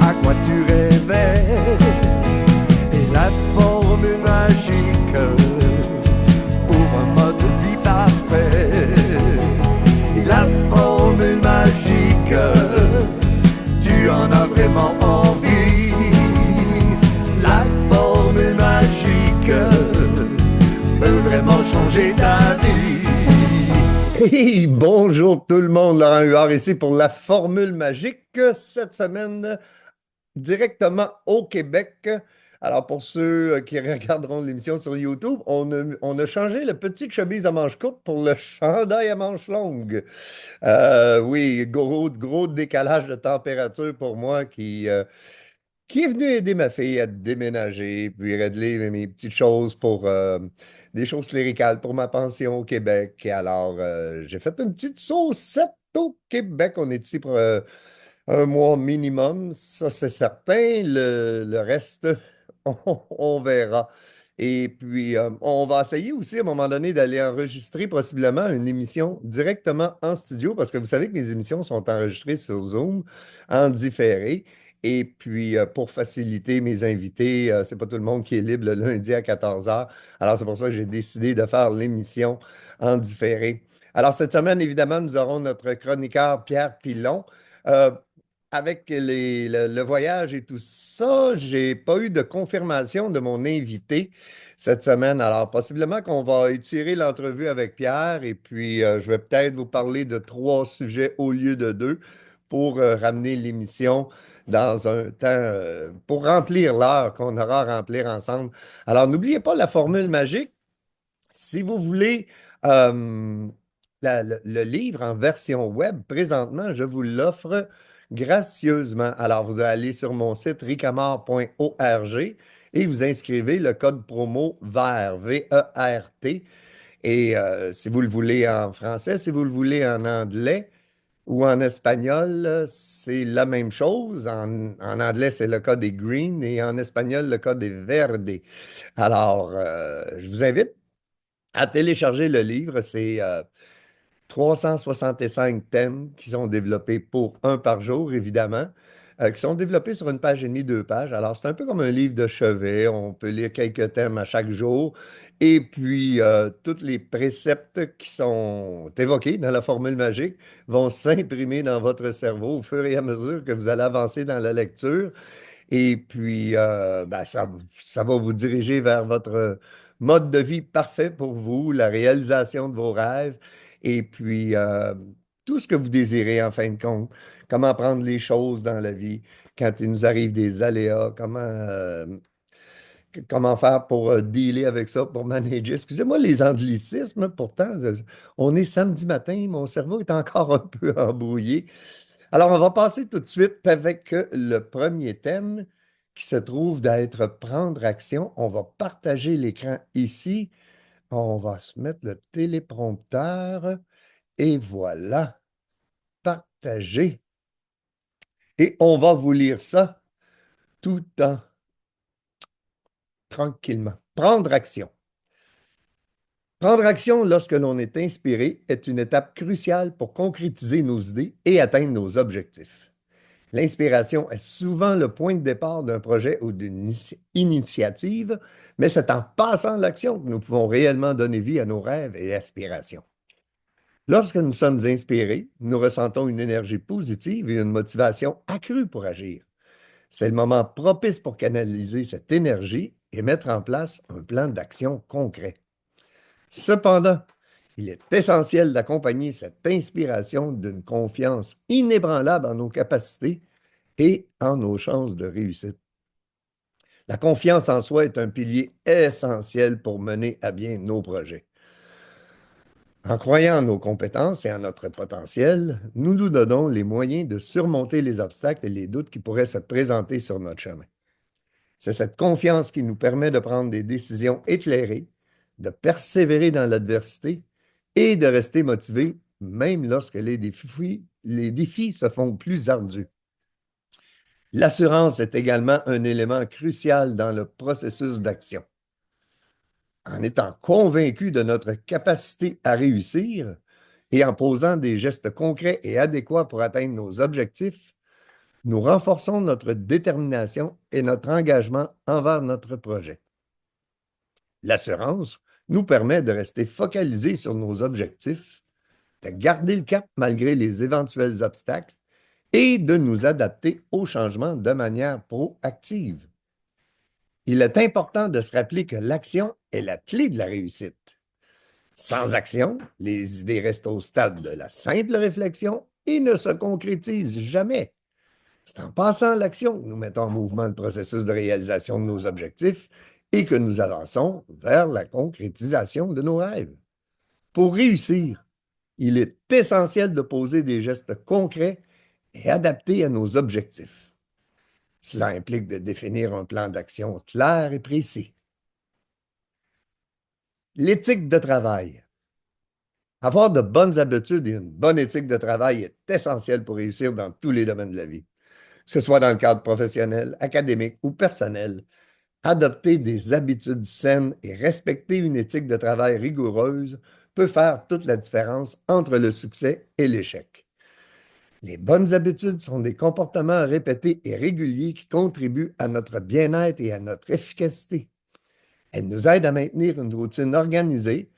à quoi tu rêvais et la formule magique pour un mode de vie parfait. Et la formule magique, tu en as vraiment envie. La formule magique peut vraiment changer ta vie. Hey, bonjour tout le monde, Laurent Huard ici pour la formule magique cette semaine directement au Québec. Alors pour ceux qui regarderont l'émission sur YouTube, on a changé le petit chemise à manches courtes pour le chandail à manches longues. Oui, gros décalage de température pour moi qui est venu aider ma fille à déménager, puis régler mes petites choses pour des choses cléricales pour ma pension au Québec. Et alors, j'ai fait une petite saucette au Québec. On est ici pour un mois minimum, ça c'est certain. Le reste, on verra. Et puis, on va essayer aussi à un moment donné d'aller enregistrer possiblement une émission directement en studio, parce que vous savez que mes émissions sont enregistrées sur Zoom en différé. Et puis, pour faciliter mes invités, c'est pas tout le monde qui est libre le lundi à 14 heures. Alors, c'est pour ça que j'ai décidé de faire l'émission en différé. Alors, cette semaine, évidemment, nous aurons notre chroniqueur Pierre Pilon. Euh, Avec le voyage et tout ça, j'ai pas eu de confirmation de mon invité cette semaine. Alors, possiblement qu'on va étirer l'entrevue avec Pierre et puis je vais peut-être vous parler de 3 sujets au lieu de 2 pour ramener l'émission dans un temps, pour remplir l'heure qu'on aura à remplir ensemble. Alors, n'oubliez pas la formule magique. Si vous voulez euh, le livre en version web, présentement, je vous l'offre gracieusement. Alors, vous allez sur mon site ricamar.org et vous inscrivez le code promo VERT, V-E-R-T. Et si vous le voulez en français, si vous le voulez en anglais ou en espagnol, c'est la même chose. En anglais, c'est le code est green et en espagnol, le code est verde. Alors, je vous invite à télécharger le livre. C'est 365 thèmes qui sont développés pour un par jour, évidemment, qui sont développés sur une page et demie, 2 pages. Alors, c'est un peu comme un livre de chevet. On peut lire quelques thèmes à chaque jour. Et puis, tous les préceptes qui sont évoqués dans la formule magique vont s'imprimer dans votre cerveau au fur et à mesure que vous allez avancer dans la lecture. Et puis, ben, ça va vous diriger vers votre mode de vie parfait pour vous, la réalisation de vos rêves, et puis tout ce que vous désirez en fin de compte. Comment prendre les choses dans la vie quand il nous arrive des aléas, comment faire pour dealer avec ça, pour manager. Excusez-moi les anglicismes, pourtant, on est samedi matin, mon cerveau est encore un peu embrouillé. Alors, on va passer tout de suite avec le premier thème qui se trouve d'être prendre action. On va partager l'écran ici. On va se mettre le téléprompteur et voilà, partager. Et on va vous lire ça tout en tranquillement. Prendre action. Prendre action lorsque l'on est inspiré est une étape cruciale pour concrétiser nos idées et atteindre nos objectifs. L'inspiration est souvent le point de départ d'un projet ou d'une initiative, mais c'est en passant à l'action que nous pouvons réellement donner vie à nos rêves et aspirations. Lorsque nous sommes inspirés, nous ressentons une énergie positive et une motivation accrue pour agir. C'est le moment propice pour canaliser cette énergie et mettre en place un plan d'action concret. Cependant, il est essentiel d'accompagner cette inspiration d'une confiance inébranlable en nos capacités et en nos chances de réussite. La confiance en soi est un pilier essentiel pour mener à bien nos projets. En croyant en nos compétences et en notre potentiel, nous nous donnons les moyens de surmonter les obstacles et les doutes qui pourraient se présenter sur notre chemin. C'est cette confiance qui nous permet de prendre des décisions éclairées, de persévérer dans l'adversité et de rester motivés même lorsque les défis se font plus ardus. L'assurance est également un élément crucial dans le processus d'action. En étant convaincu de notre capacité à réussir et en posant des gestes concrets et adéquats pour atteindre nos objectifs, nous renforçons notre détermination et notre engagement envers notre projet. L'assurance nous permet de rester focalisés sur nos objectifs, de garder le cap malgré les éventuels obstacles et de nous adapter aux changements de manière proactive. Il est important de se rappeler que l'action est la clé de la réussite. Sans action, les idées restent au stade de la simple réflexion et ne se concrétisent jamais. C'est en passant à l'action que nous mettons en mouvement le processus de réalisation de nos objectifs et que nous avançons vers la concrétisation de nos rêves. Pour réussir, il est essentiel de poser des gestes concrets et adaptés à nos objectifs. Cela implique de définir un plan d'action clair et précis. L'éthique de travail. Avoir de bonnes habitudes et une bonne éthique de travail est essentiel pour réussir dans tous les domaines de la vie. Que ce soit dans le cadre professionnel, académique ou personnel, adopter des habitudes saines et respecter une éthique de travail rigoureuse peut faire toute la différence entre le succès et l'échec. Les bonnes habitudes sont des comportements répétés et réguliers qui contribuent à notre bien-être et à notre efficacité. Elles nous aident à maintenir une routine organisée,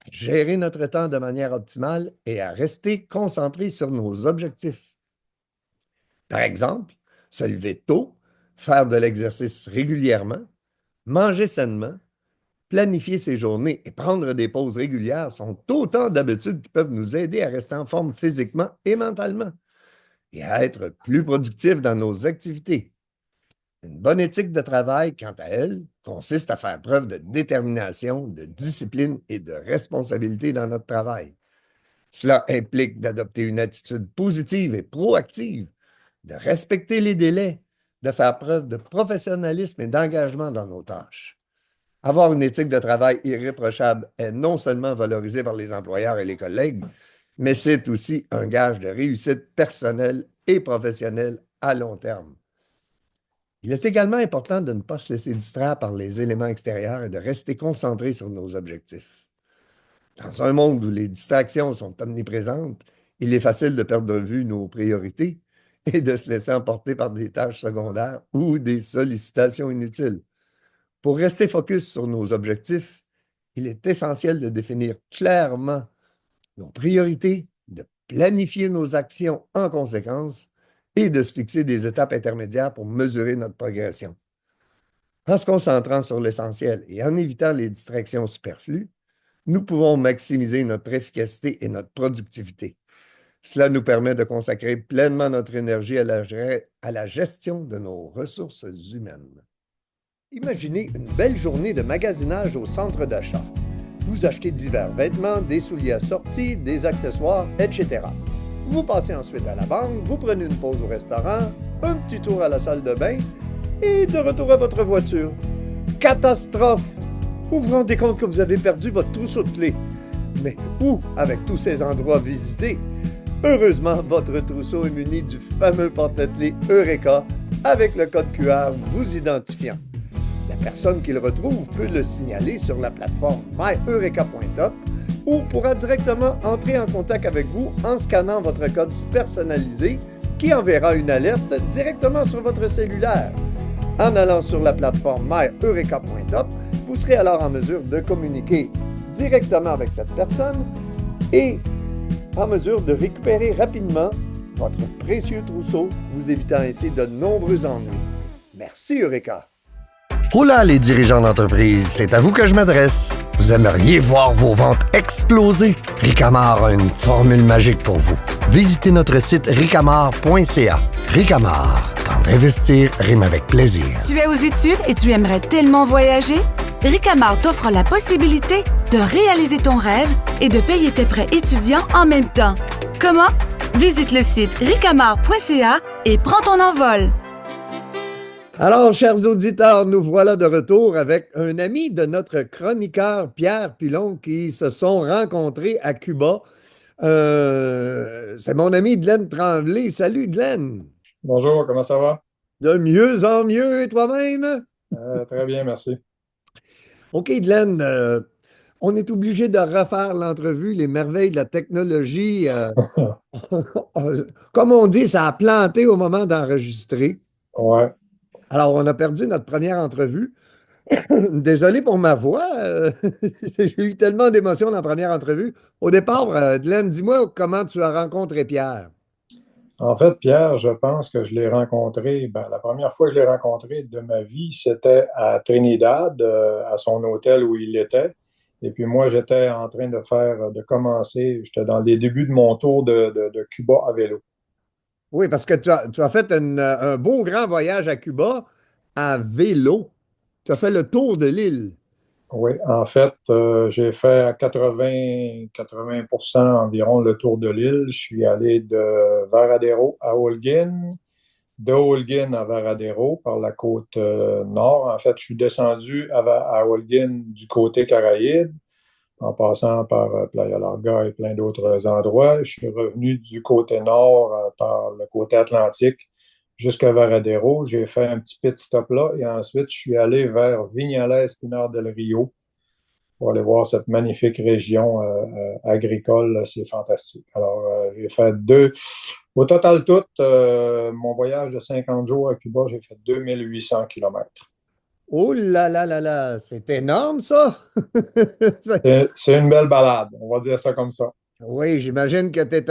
à gérer notre temps de manière optimale et à rester concentrés sur nos objectifs. Par exemple, se lever tôt, faire de l'exercice régulièrement, manger sainement, planifier ses journées et prendre des pauses régulières sont autant d'habitudes qui peuvent nous aider à rester en forme physiquement et mentalement et à être plus productifs dans nos activités. Une bonne éthique de travail, quant à elle, consiste à faire preuve de détermination, de discipline et de responsabilité dans notre travail. Cela implique d'adopter une attitude positive et proactive, de respecter les délais, de faire preuve de professionnalisme et d'engagement dans nos tâches. Avoir une éthique de travail irréprochable est non seulement valorisé par les employeurs et les collègues, mais c'est aussi un gage de réussite personnelle et professionnelle à long terme. Il est également important de ne pas se laisser distraire par les éléments extérieurs et de rester concentré sur nos objectifs. Dans un monde où les distractions sont omniprésentes, il est facile de perdre de vue nos priorités et de se laisser emporter par des tâches secondaires ou des sollicitations inutiles. Pour rester focus sur nos objectifs, il est essentiel de définir clairement nos priorités, de planifier nos actions en conséquence et de se fixer des étapes intermédiaires pour mesurer notre progression. En se concentrant sur l'essentiel et en évitant les distractions superflues, nous pouvons maximiser notre efficacité et notre productivité. Cela nous permet de consacrer pleinement notre énergie à la gestion de nos ressources humaines. Imaginez une belle journée de magasinage au centre d'achat. Vous achetez divers vêtements, des souliers assortis, des accessoires, etc. Vous passez ensuite à la banque, vous prenez une pause au restaurant, un petit tour à la salle de bain et de retour à votre voiture. Catastrophe! Vous vous rendez compte que vous avez perdu votre trousseau de clés. Mais où avec tous ces endroits visités? Heureusement, votre trousseau est muni du fameux porte-clés Eureka avec le code QR vous identifiant. La personne qui le retrouve peut le signaler sur la plateforme myeureka.top ou pourra directement entrer en contact avec vous en scannant votre code personnalisé qui enverra une alerte directement sur votre cellulaire. En allant sur la plateforme myeureka.top, vous serez alors en mesure de communiquer directement avec cette personne et en mesure de récupérer rapidement votre précieux trousseau, vous évitant ainsi de nombreux ennuis. Merci Eureka! Hola les dirigeants d'entreprise, c'est à vous que je m'adresse. Vous aimeriez voir vos ventes exploser? Ricamar a une formule magique pour vous. Visitez notre site ricamar.ca. Ricamar, quand investir rime avec plaisir. Tu es aux études et tu aimerais tellement voyager? Ricamar t'offre la possibilité de réaliser ton rêve et de payer tes prêts étudiants en même temps. Comment? Visite le site ricamar.ca et prends ton envol. Alors, chers auditeurs, nous voilà de retour avec un ami de notre chroniqueur Pierre Pilon qui se sont rencontrés à Cuba. C'est mon ami Glenn Tremblay. Salut Glenn! Bonjour, comment ça va? De mieux en mieux, et toi-même? Très bien, merci. OK, Glenn, On est obligé de refaire l'entrevue, les merveilles de la technologie. Comme on dit, ça a planté au moment d'enregistrer. Ouais. Alors, on a perdu notre première entrevue. Désolé pour ma voix. J'ai eu tellement d'émotions dans la première entrevue. Au départ, Glenn, dis-moi comment tu as rencontré Pierre. En fait, Pierre, je pense que je l'ai rencontré, la première fois que je l'ai rencontré de ma vie, c'était à Trinidad, à son hôtel où il était. Et puis moi, j'étais en train de commencer, j'étais dans les débuts de mon tour de Cuba à vélo. Oui, parce que tu as fait un beau grand voyage à Cuba à vélo. Tu as fait le tour de l'île. Oui, en fait, j'ai fait à 80% environ le tour de l'île. Je suis allé de Varadero à Holguín, de Holguín à Varadero par la côte nord. En fait, je suis descendu à Holguín du côté Caraïbe, en passant par Playa Larga et plein d'autres endroits. Je suis revenu du côté nord par le côté Atlantique jusqu'à Varadero. J'ai fait un petit pit stop là et ensuite je suis allé vers Vignales Pinar del Rio pour aller voir cette magnifique région agricole. C'est fantastique. Alors, j'ai fait au total tout, mon voyage de 50 jours à Cuba, j'ai fait 2800 kilomètres. Oh là là là là, c'est énorme ça! C'est une belle balade, on va dire ça comme ça. Oui, j'imagine que t'es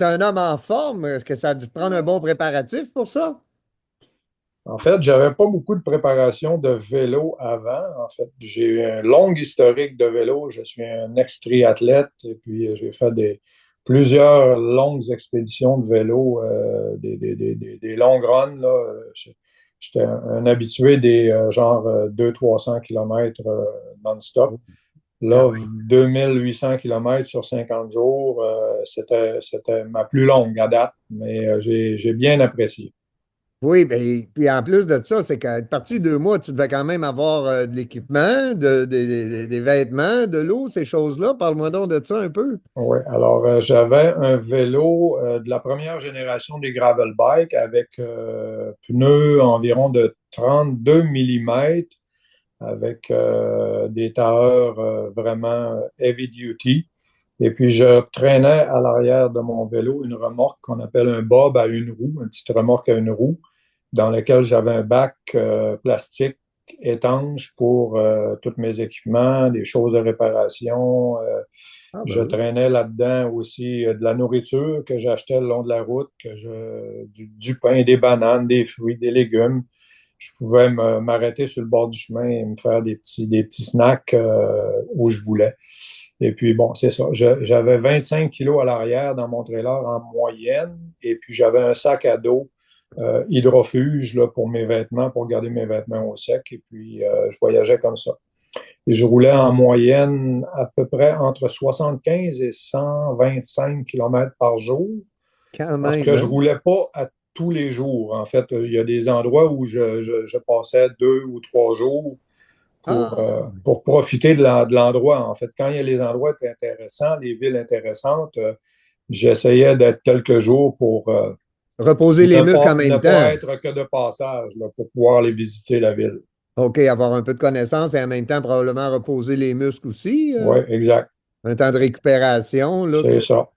un homme en forme. Est-ce que ça a dû te prendre un bon préparatif pour ça? En fait, j'avais pas beaucoup de préparation de vélo avant. En fait, j'ai eu un long historique de vélo. Je suis un ex-triathlète et puis j'ai fait plusieurs longues expéditions de vélo, des longues runs, là. J'étais un habitué des genre 200-300 km non-stop. Ah Là, oui. 2800 kilomètres sur 50 jours, c'était ma plus longue à date, mais j'ai bien apprécié. Oui, ben, puis en plus de ça, c'est qu'à être parti 2 mois, tu devais quand même avoir de l'équipement, des vêtements, de l'eau, ces choses-là. Parle-moi donc de ça un peu. Oui, alors j'avais un vélo de la première génération des gravel bikes avec pneus environ de 32 millimètres avec des tailleurs vraiment heavy duty. Et puis je traînais à l'arrière de mon vélo une remorque qu'on appelle un bob à une roue, une petite remorque à une roue, dans laquelle j'avais un bac plastique étanche pour tous mes équipements, des choses de réparation. Ah, ben Je oui. traînais là-dedans aussi de la nourriture que j'achetais le long de la route, du pain, des bananes, des fruits, des légumes. Je pouvais m'arrêter sur le bord du chemin et me faire des petits snacks où je voulais. Et puis, bon, c'est ça. J'avais 25 kilos à l'arrière dans mon trailer en moyenne. Et puis, j'avais un sac à dos hydrofuge là, pour mes vêtements, pour garder mes vêtements au sec. Et puis, je voyageais comme ça. Et je roulais en moyenne à peu près entre 75 et 125 kilomètres par jour Quand parce même, que je hein? roulais pas à tous les jours. En fait, il y a des endroits où je passais 2 ou 3 jours Ah, pour profiter de l'endroit. En fait, quand il y a les endroits intéressants, les villes intéressantes, j'essayais d'être quelques jours pour reposer les muscles en ne même temps. pas être que de passage, là, pour pouvoir aller visiter la ville. OK, avoir un peu de connaissances et en même temps probablement reposer les muscles aussi. Oui, exact. Un temps de récupération, là. C'est ça.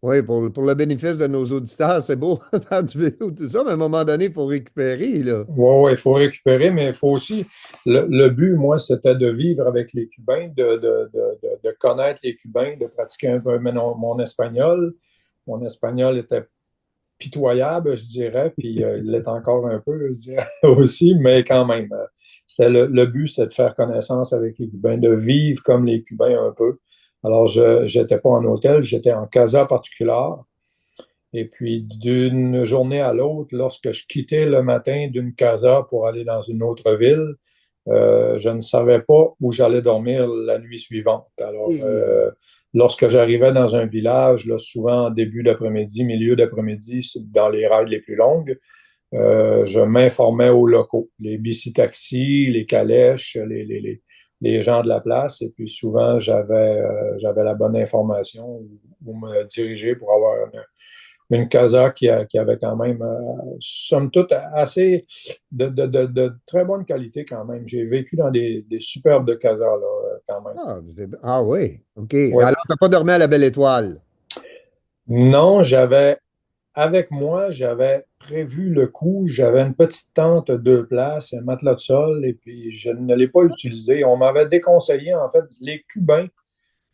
Oui, pour le bénéfice de nos auditeurs, c'est beau faire du vélo, tout ça, mais à un moment donné, il faut récupérer, là. Oui, il faut récupérer, mais il faut aussi. Le but, moi, c'était de vivre avec les Cubains, de connaître les Cubains, de pratiquer un peu mon espagnol. Mon espagnol était pitoyable, je dirais, puis il l'est encore un peu, je dirais aussi, mais quand même. Le but, c'était de faire connaissance avec les Cubains, de vivre comme les Cubains un peu. Alors, je n'étais pas en hôtel, j'étais en casa particulière. Et puis, d'une journée à l'autre, lorsque je quittais le matin d'une casa pour aller dans une autre ville, je ne savais pas où j'allais dormir la nuit suivante. Alors, Et- lorsque j'arrivais dans un village, là, souvent début d'après-midi, milieu d'après-midi, dans les raids les plus longues, je m'informais aux locaux, les bici-taxis, les calèches, les gens de la place. Et puis souvent, j'avais la bonne information où me diriger pour avoir une casa qui avait quand même, somme toute, assez de très bonne qualité quand même. J'ai vécu dans des superbes de casas, là. quand même. Ah oui, OK. Oui. Alors, tu n'as pas dormi à la Belle Étoile? Non, avec moi, j'avais prévu le coup. J'avais une petite tente 2 places, un matelas de sol, et puis je ne l'ai pas utilisé. On m'avait déconseillé, en fait, les Cubains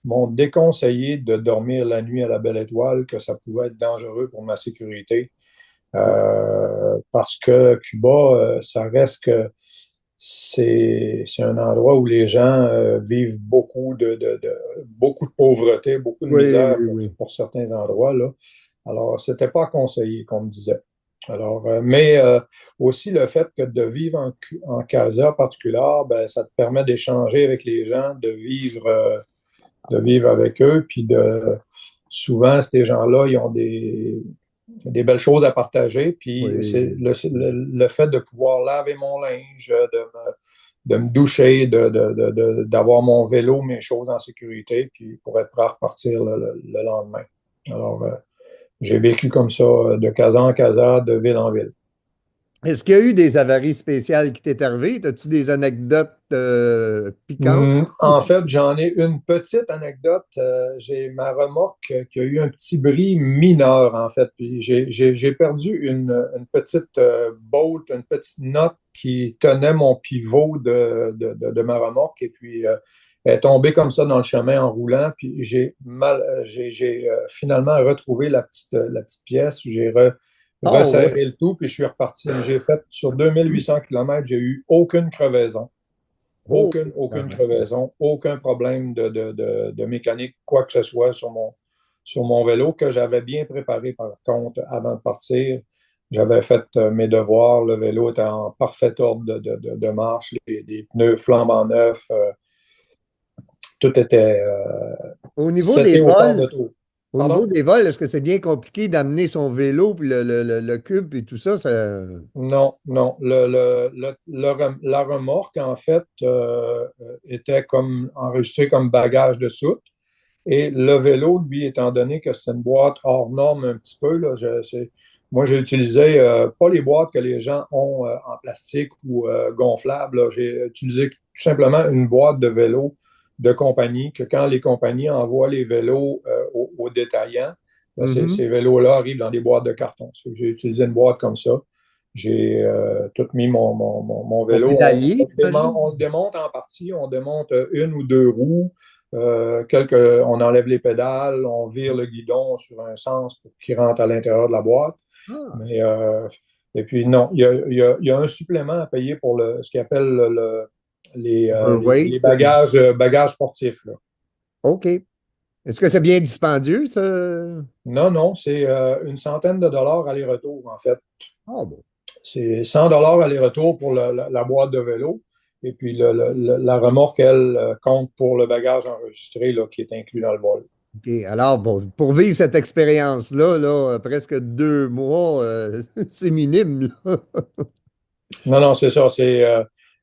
m'ont déconseillé de dormir la nuit à la Belle Étoile, que ça pouvait être dangereux pour ma sécurité. Parce que Cuba, ça reste que c'est un endroit où les gens vivent beaucoup de pauvreté, beaucoup de Oui, misère oui, oui. pour certains endroits, là. Alors, c'était pas conseillé, comme me disait. Alors, mais aussi le fait que de vivre en casa particulière, ben, ça te permet d'échanger avec les gens, de vivre avec eux, puis souvent, ces gens-là, ils ont des belles choses à partager, puis c'est Oui. le fait de pouvoir laver mon linge, de me doucher, d'avoir mon vélo, mes choses en sécurité, puis pour être prêt à repartir le lendemain. Alors, j'ai vécu comme ça, de casa en casa, de ville en ville. Est-ce qu'il y a eu des avaries spéciales qui t'est arrivé? As-tu des anecdotes piquantes? En fait, j'en ai une petite anecdote. J'ai ma remorque qui a eu un petit bris mineur, en fait. Puis j'ai perdu une petite bolt, une petite note qui tenait mon pivot de ma remorque. Et puis, elle est tombée comme ça dans le chemin en roulant. Puis, j'ai finalement retrouvé la petite pièce. Oh, oui. Resserré le tout, puis je suis reparti. J'ai fait sur 2800 km, j'ai eu aucune crevaison. Oh, quand Aucune même. crevaison, aucun problème de mécanique, quoi que ce soit sur mon vélo, que j'avais bien préparé par contre avant de partir. J'avais fait mes devoirs, le vélo était en parfait ordre de marche, les pneus flambant neufs, tout était Au niveau des seté au quart de vols, tour. Au niveau Pardon? des vols, est-ce que c'est bien compliqué d'amener son vélo, puis le cube, et tout ça, Non, non. La remorque, en fait, était comme enregistrée comme bagage de soute. Et le vélo, lui, étant donné que c'est une boîte hors norme un petit peu, là, moi, j'ai utilisé pas les boîtes que les gens ont en plastique ou gonflables, là. J'ai utilisé tout simplement une boîte de vélo de compagnie, que quand les compagnies envoient les vélos aux détaillants, ben, Mhm. ces vélos-là arrivent dans des boîtes de carton. J'ai utilisé une boîte comme ça. J'ai tout mis mon Au vélo. pédalier, j'imagine? On le démonte en partie. On démonte une ou deux roues. On enlève les pédales, on vire le guidon sur un sens pour qu'il rentre à l'intérieur de la boîte. Ah, Mais, et puis, non, il y a un supplément à payer pour ce qu'ils appellent les overweight. bagages sportifs, là. OK. Est-ce que c'est bien dispendieux, ça? Non, non, c'est une centaine de dollars aller-retour, en fait. Ah bon. C'est 100 dollars aller-retour pour la boîte de vélo. Et puis, la remorque, elle, compte pour le bagage enregistré là, qui est inclus dans le vol. OK. Alors, bon, pour vivre cette expérience-là, là, presque 2 mois, c'est minime, là. Non, non, c'est ça.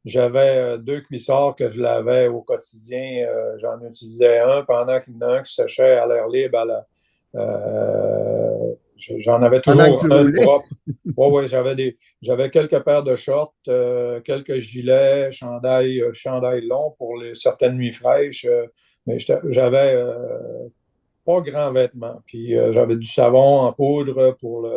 J'avais deux cuissards que je lavais au quotidien. J'en utilisais un pendant qu'il y en a un qui séchait à l'air libre. J'en avais Pendant que toujours tu un de roulais. propre. Ouais, ouais, j'avais quelques paires de shorts, quelques gilets, chandail long pour certaines nuits fraîches. Mais j'avais pas grand vêtement. Puis j'avais du savon en poudre pour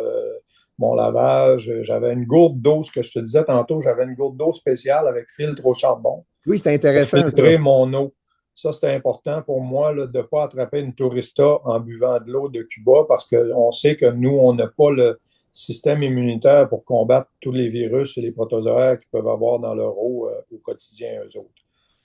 mon lavage. J'avais une gourde d'eau, ce que je te disais tantôt, j'avais une gourde d'eau spéciale avec filtre au charbon Oui, c'est pour intéressant, ça. filtrer mon eau. Ça, c'était important pour moi là, de ne pas attraper une tourista en buvant de l'eau de Cuba parce qu'on sait que nous, on n'a pas le système immunitaire pour combattre tous les virus et les protozoaires qu'ils peuvent avoir dans leur eau au quotidien, eux autres.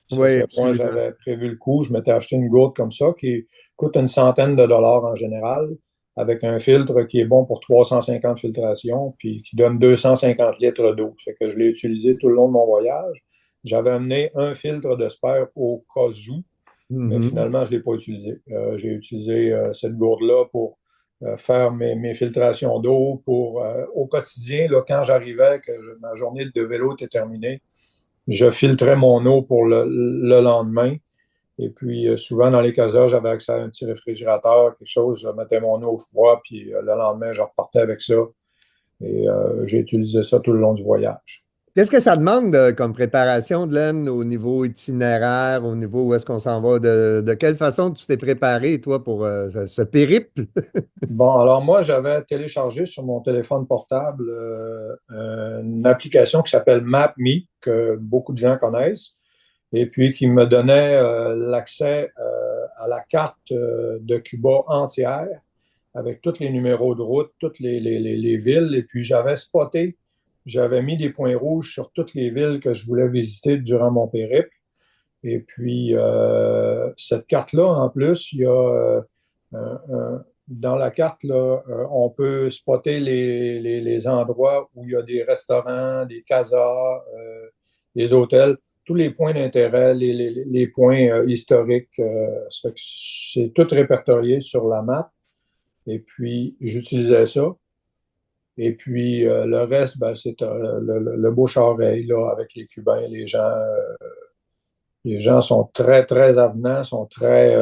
C'est Oui, que moi, absolument. j'avais prévu le coup. Je m'étais acheté une gourde comme ça qui coûte une centaine de dollars en général, avec un filtre qui est bon pour 350 filtrations, puis qui donne 250 litres d'eau. C'est que je l'ai utilisé tout le long de mon voyage. J'avais amené un filtre de spare au cas où, mais Mhm. finalement, je ne l'ai pas utilisé. J'ai utilisé cette gourde-là pour faire mes filtrations d'eau pour au quotidien, là, quand j'arrivais, que ma journée de vélo était terminée, je filtrais mon eau pour le lendemain. Et puis, souvent, dans les casas, j'avais accès à un petit réfrigérateur, quelque chose. Je mettais mon eau au froid, puis le lendemain, je repartais avec ça. Et j'ai utilisé ça tout le long du voyage. Qu'est-ce que ça demande comme préparation, Glenn, au niveau itinéraire, au niveau où est-ce qu'on s'en va? De quelle façon tu t'es préparé, toi, pour ce périple? Bon, alors moi, j'avais téléchargé sur mon téléphone portable une application qui s'appelle MapMe, que beaucoup de gens connaissent, et puis qui me donnait l'accès à la carte de Cuba entière, avec tous les numéros de route, toutes les villes, et puis j'avais mis des points rouges sur toutes les villes que je voulais visiter durant mon périple. Et puis, cette carte-là, en plus, il y a dans la carte, là, on peut spotter les endroits où il y a des restaurants, des casas, des hôtels, tous les points d'intérêt, les points historiques. Ça fait que c'est tout répertorié sur la map. Et puis, j'utilisais ça. Et puis, le reste, ben, c'est le bouche-à-oreille, là, avec les Cubains, les gens sont très, très avenants, sont très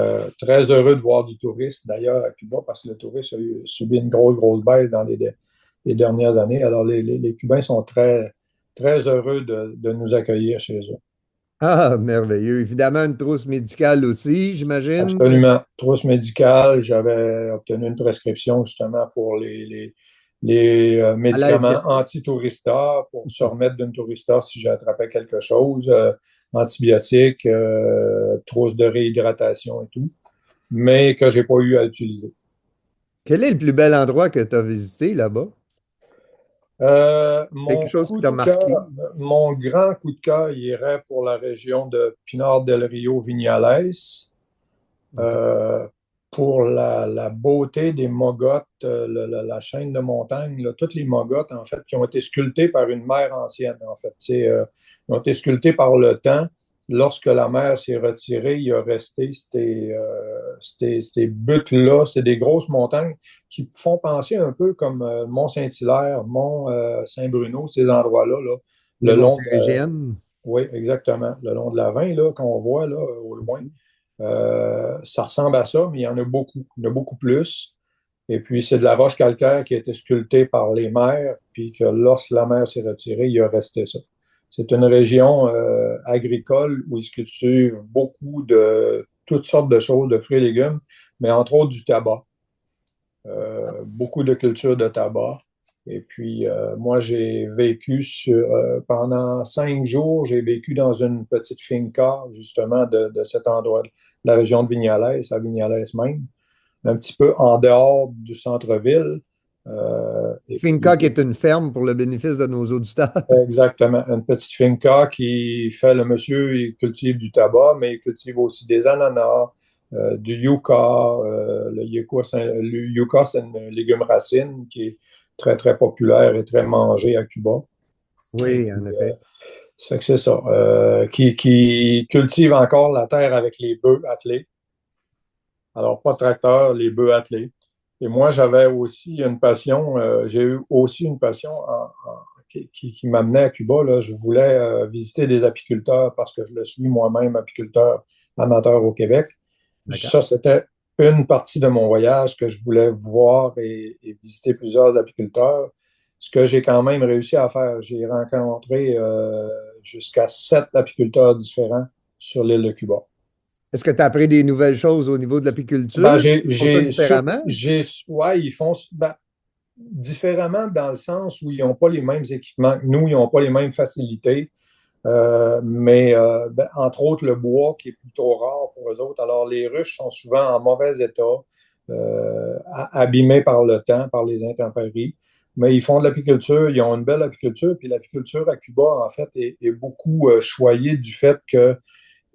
heureux de voir du tourisme, d'ailleurs, à Cuba, parce que le tourisme a subi une grosse, grosse baisse dans les dernières années. Alors, les Cubains sont très, très heureux de nous accueillir chez eux. Ah, merveilleux. Évidemment, une trousse médicale aussi, j'imagine. Absolument. Trousse médicale, j'avais obtenu une prescription justement pour les À l'aide médicaments question. anti-tourista pour se remettre d'une tourista si j'attrapais quelque chose, antibiotiques, trousse de réhydratation et tout, mais que j'ai pas eu à utiliser. Quel est le plus bel endroit que tu as visité là-bas? Quelque Mon chose qui coup t'a de marqué? cœur, mon grand coup de cœur irait pour la région de Pinar del Rio Vignales. OK. Euh, pour la beauté des mogotes, la chaîne de montagne, là, toutes les mogotes, en fait, qui ont été sculptées par une mer ancienne, en fait. Ils ont été sculptées par le temps. Lorsque la mer s'est retirée, il a resté ces buttes-là. C'est des grosses montagnes qui font penser un peu comme Mont-Saint-Hilaire, Mont-Saint-Bruno, ces endroits-là, là, Les le long de, Montérégiennes. oui, exactement, le long de la Vin, là, qu'on voit là, au loin. Ça ressemble à ça, mais il y en a beaucoup. Il y en a beaucoup plus. Et puis, c'est de la roche calcaire qui a été sculptée par les mers, puis que lorsque la mer s'est retirée, il a resté ça. C'est une région agricole où ils cultivent beaucoup de toutes sortes de choses, de fruits et légumes, mais entre autres du tabac. Beaucoup de culture de tabac. Et puis, moi, j'ai vécu pendant 5 jours, j'ai vécu dans une petite finca, justement, de cet endroit, de la région de Vignales, à Vignales même, un petit peu en dehors du centre-ville. Et Finca, puis, qui est une ferme pour le bénéfice de nos auditeurs. exactement, une petite finca qui fait le monsieur, il cultive du tabac, mais il cultive aussi des ananas, du yucca. Le yucca, c'est un légume racine qui est très, très populaire et très mangé à Cuba. Et Oui, en puis, effet. ça fait que c'est ça. Qui cultive encore la terre avec les bœufs attelés. Alors, pas de tracteur, les bœufs attelés. Et moi, j'avais aussi une passion, j'ai eu aussi une passion qui m'amenait à Cuba. Là. Je voulais visiter des apiculteurs parce que je le suis moi-même, apiculteur amateur au Québec. D'accord. Ça, c'était une partie de mon voyage que je voulais voir et visiter plusieurs apiculteurs. Ce que j'ai quand même réussi à faire, j'ai rencontré jusqu'à 7 apiculteurs différents sur l'île de Cuba. Est-ce que tu as appris des nouvelles choses au niveau de Ben, l'apiculture? Ils font ça différemment? ouais, ils font ben, différemment dans le sens où ils n'ont pas les mêmes équipements que nous, ils n'ont pas les mêmes facilités. Mais ben, entre autres, le bois qui est plutôt rare pour eux autres. Alors, les ruches sont souvent en mauvais état, abîmées par le temps, par les intempéries. Mais ils font de l'apiculture, ils ont une belle apiculture. Puis l'apiculture à Cuba, en fait, est beaucoup choyée du fait qu'il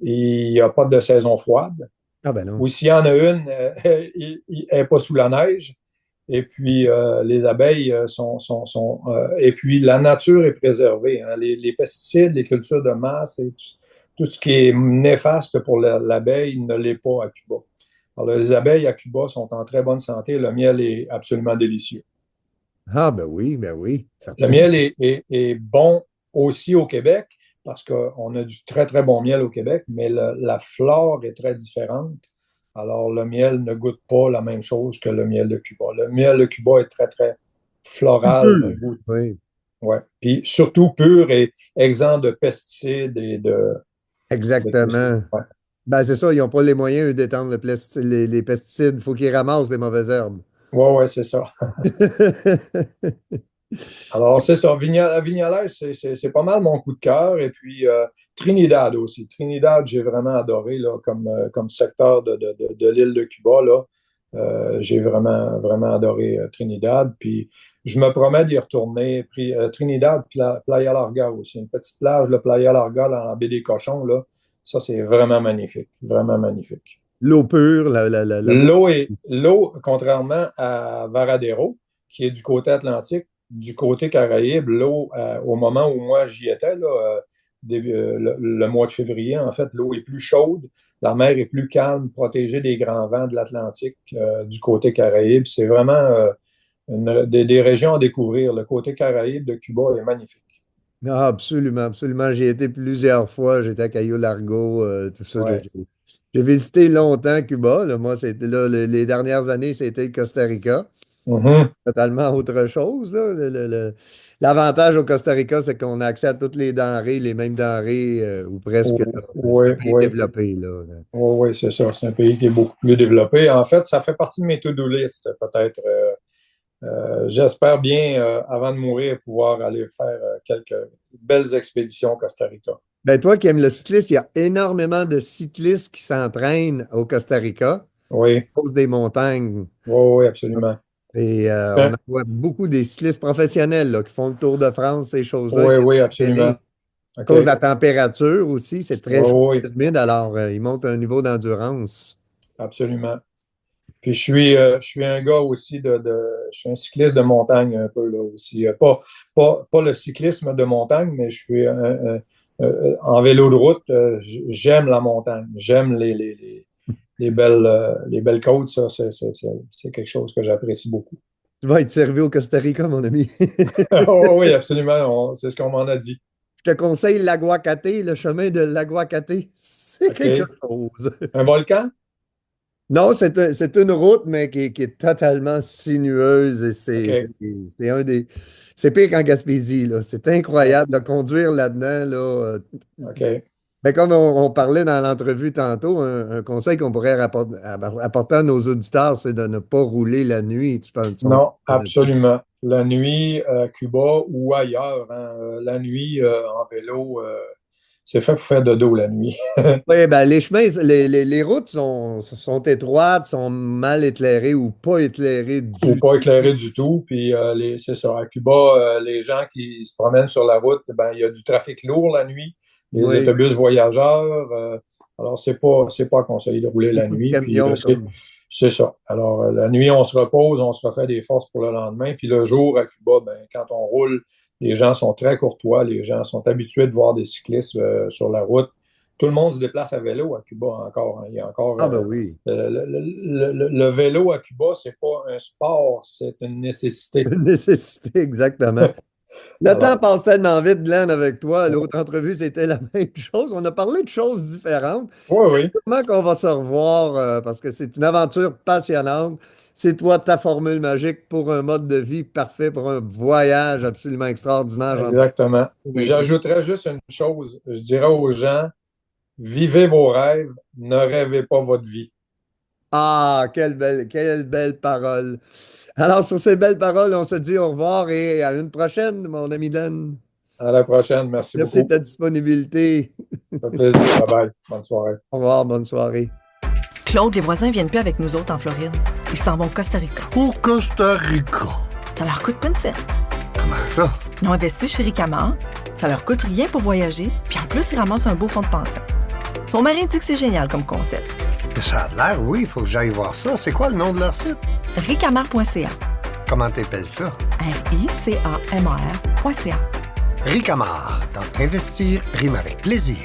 n'y a pas de saison froide. Ah ben non. Ou s'il y en a une, elle n'est pas sous la neige. Et puis, les abeilles et puis, la nature est préservée. Hein. Les pesticides, les cultures de masse, et tout ce qui est néfaste pour l'abeille ne l'est pas à Cuba. Alors, les abeilles à Cuba sont en très bonne santé. Le miel est absolument délicieux. Ah ben oui, Le certainement. miel est bon aussi au Québec parce qu'on a du très, très bon miel au Québec, mais la flore est très différente. Alors, le miel ne goûte pas la même chose que le miel de Cuba. Le miel de Cuba est très, très Plus floral, pur. Oui. Ouais. Puis surtout pur et exempt de pesticides et de Exactement. ouais. Ben, c'est ça, ils n'ont pas les moyens, eux, d'étendre les pesticides. Il faut qu'ils ramassent les mauvaises herbes. Ouais, c'est ça. Alors, c'est ça. Vignales, c'est pas mal mon coup de cœur. Et puis, Trinidad aussi. Trinidad, j'ai vraiment adoré là, comme secteur de l'île de Cuba. Là. J'ai vraiment, vraiment adoré Trinidad. Puis, je me promets d'y retourner. Puis, Trinidad, Playa Larga aussi. Une petite plage, le Playa Larga, dans la baie des Cochons. Là. Ça, c'est vraiment magnifique. Vraiment magnifique. L'eau pure, L'eau, contrairement à Varadero, qui est du côté Atlantique, du côté Caraïbe, l'eau, au moment où moi j'y étais, là, le mois de février, en fait, l'eau est plus chaude, la mer est plus calme, protégée des grands vents de l'Atlantique du côté Caraïbe. C'est vraiment des régions à découvrir. Le côté Caraïbe de Cuba est magnifique. Ah, absolument, absolument. J'y été plusieurs fois. J'étais à Cayo Largo, tout ça. Là. Ouais. J'ai visité longtemps Cuba. Là. Moi, c'était là, les dernières années, c'était le Costa Rica. Mhm. Totalement autre chose. Là. L'avantage au Costa Rica, c'est qu'on a accès à toutes les denrées, les mêmes denrées, ou presque. Là. C'est Oui, un pays oui. développé. Là. Oui, c'est ça. C'est un pays qui est beaucoup plus développé. En fait, ça fait partie de mes to-do list, peut-être. J'espère bien, avant de mourir, pouvoir aller faire quelques belles expéditions au Costa Rica. Ben, toi qui aimes le cyclisme, il y a énormément de cyclistes qui s'entraînent au Costa Rica à Oui, cause des montagnes. oui, absolument. Et on en voit beaucoup des cyclistes professionnels là, qui font le Tour de France, ces choses-là. Oui, Ils oui, viennent absolument. s'entraîner. À OK. cause de la température aussi, c'est très Oui, chaud, oui, très humide, alors ils montent un niveau d'endurance. absolument. Puis je suis un gars aussi je suis un cycliste de montagne un peu là aussi. Pas le cyclisme de montagne, mais je suis en vélo de route. J'aime la montagne. J'aime les belles côtes. Ça, c'est quelque chose que j'apprécie beaucoup. Tu vas être servi au Costa Rica, mon ami. Oh, oui, absolument. C'est ce qu'on m'en a dit. Je te conseille l'Aguacate, le chemin de l'Aguacate. C'est quelque OK. chose. Un volcan? Non, c'est une route, mais qui est totalement sinueuse et OK. c'est un des. C'est pire qu'en Gaspésie, là. C'est incroyable de conduire là-dedans, là. OK. Ben, comme on parlait dans l'entrevue tantôt, un conseil qu'on pourrait apporter à nos auditeurs, c'est de ne pas rouler la nuit. Tu penses, Non, absolument. La nuit, à Cuba ou ailleurs, hein, la nuit en vélo, c'est fait pour faire de dos la nuit. oui, ben, les chemins, les routes sont étroites, sont mal éclairées ou pas éclairées Ou du pas tout. éclairé du tout. Puis c'est ça. À Cuba, les gens qui se promènent sur la route, ben, il y a du trafic lourd la nuit, les Oui, autobus voyageurs. Alors, c'est pas conseillé de rouler la beaucoup de nuit. Puis camions comme. c'est ça. Alors, la nuit, on se repose, on se refait des forces pour le lendemain. Puis le jour, à Cuba, ben, quand on roule, les gens sont très courtois. Les gens sont habitués de voir des cyclistes sur la route. Tout le monde se déplace à vélo à Cuba encore. Hein. Il y a encore Ah ben oui, le vélo à Cuba, c'est pas un sport, c'est une nécessité. une nécessité, exactement. Le temps Alors, passe tellement vite, Glenn, avec toi. L'autre entrevue, c'était la même chose. On a parlé de choses différentes. oui, oui, Comment qu'on va se revoir parce que c'est une aventure passionnante. C'est toi, ta formule magique pour un mode de vie parfait, pour un voyage absolument extraordinaire. J'en exactement. trouve incroyable. J'ajouterais juste une chose. Je dirais aux gens, vivez vos rêves, ne rêvez pas votre vie. Ah, quelle belle parole. Alors, sur ces belles paroles, on se dit au revoir et à une prochaine, mon ami Glenn. À la prochaine. Merci Merci de beaucoup. ta disponibilité. Ça fait plaisir. Bye bye. Bonne soirée. Au revoir, bonne soirée. Claude, les voisins viennent plus avec nous autres en Floride. Ils s'en vont au Costa Rica. Au Costa Rica. Ça leur coûte pas une scène. Comment ça? Ils ont investi chez Ricamar. Ça leur coûte rien pour voyager. Puis en plus, ils ramassent un beau fonds de pension. Mon mari dit que c'est génial comme concept. Ça a l'air, oui, il faut que j'aille voir ça. C'est quoi le nom de leur site? Ricamar.ca. Comment t'appelles ça? RICAMAR.ca. Ricamar. Donc, investir rime avec plaisir.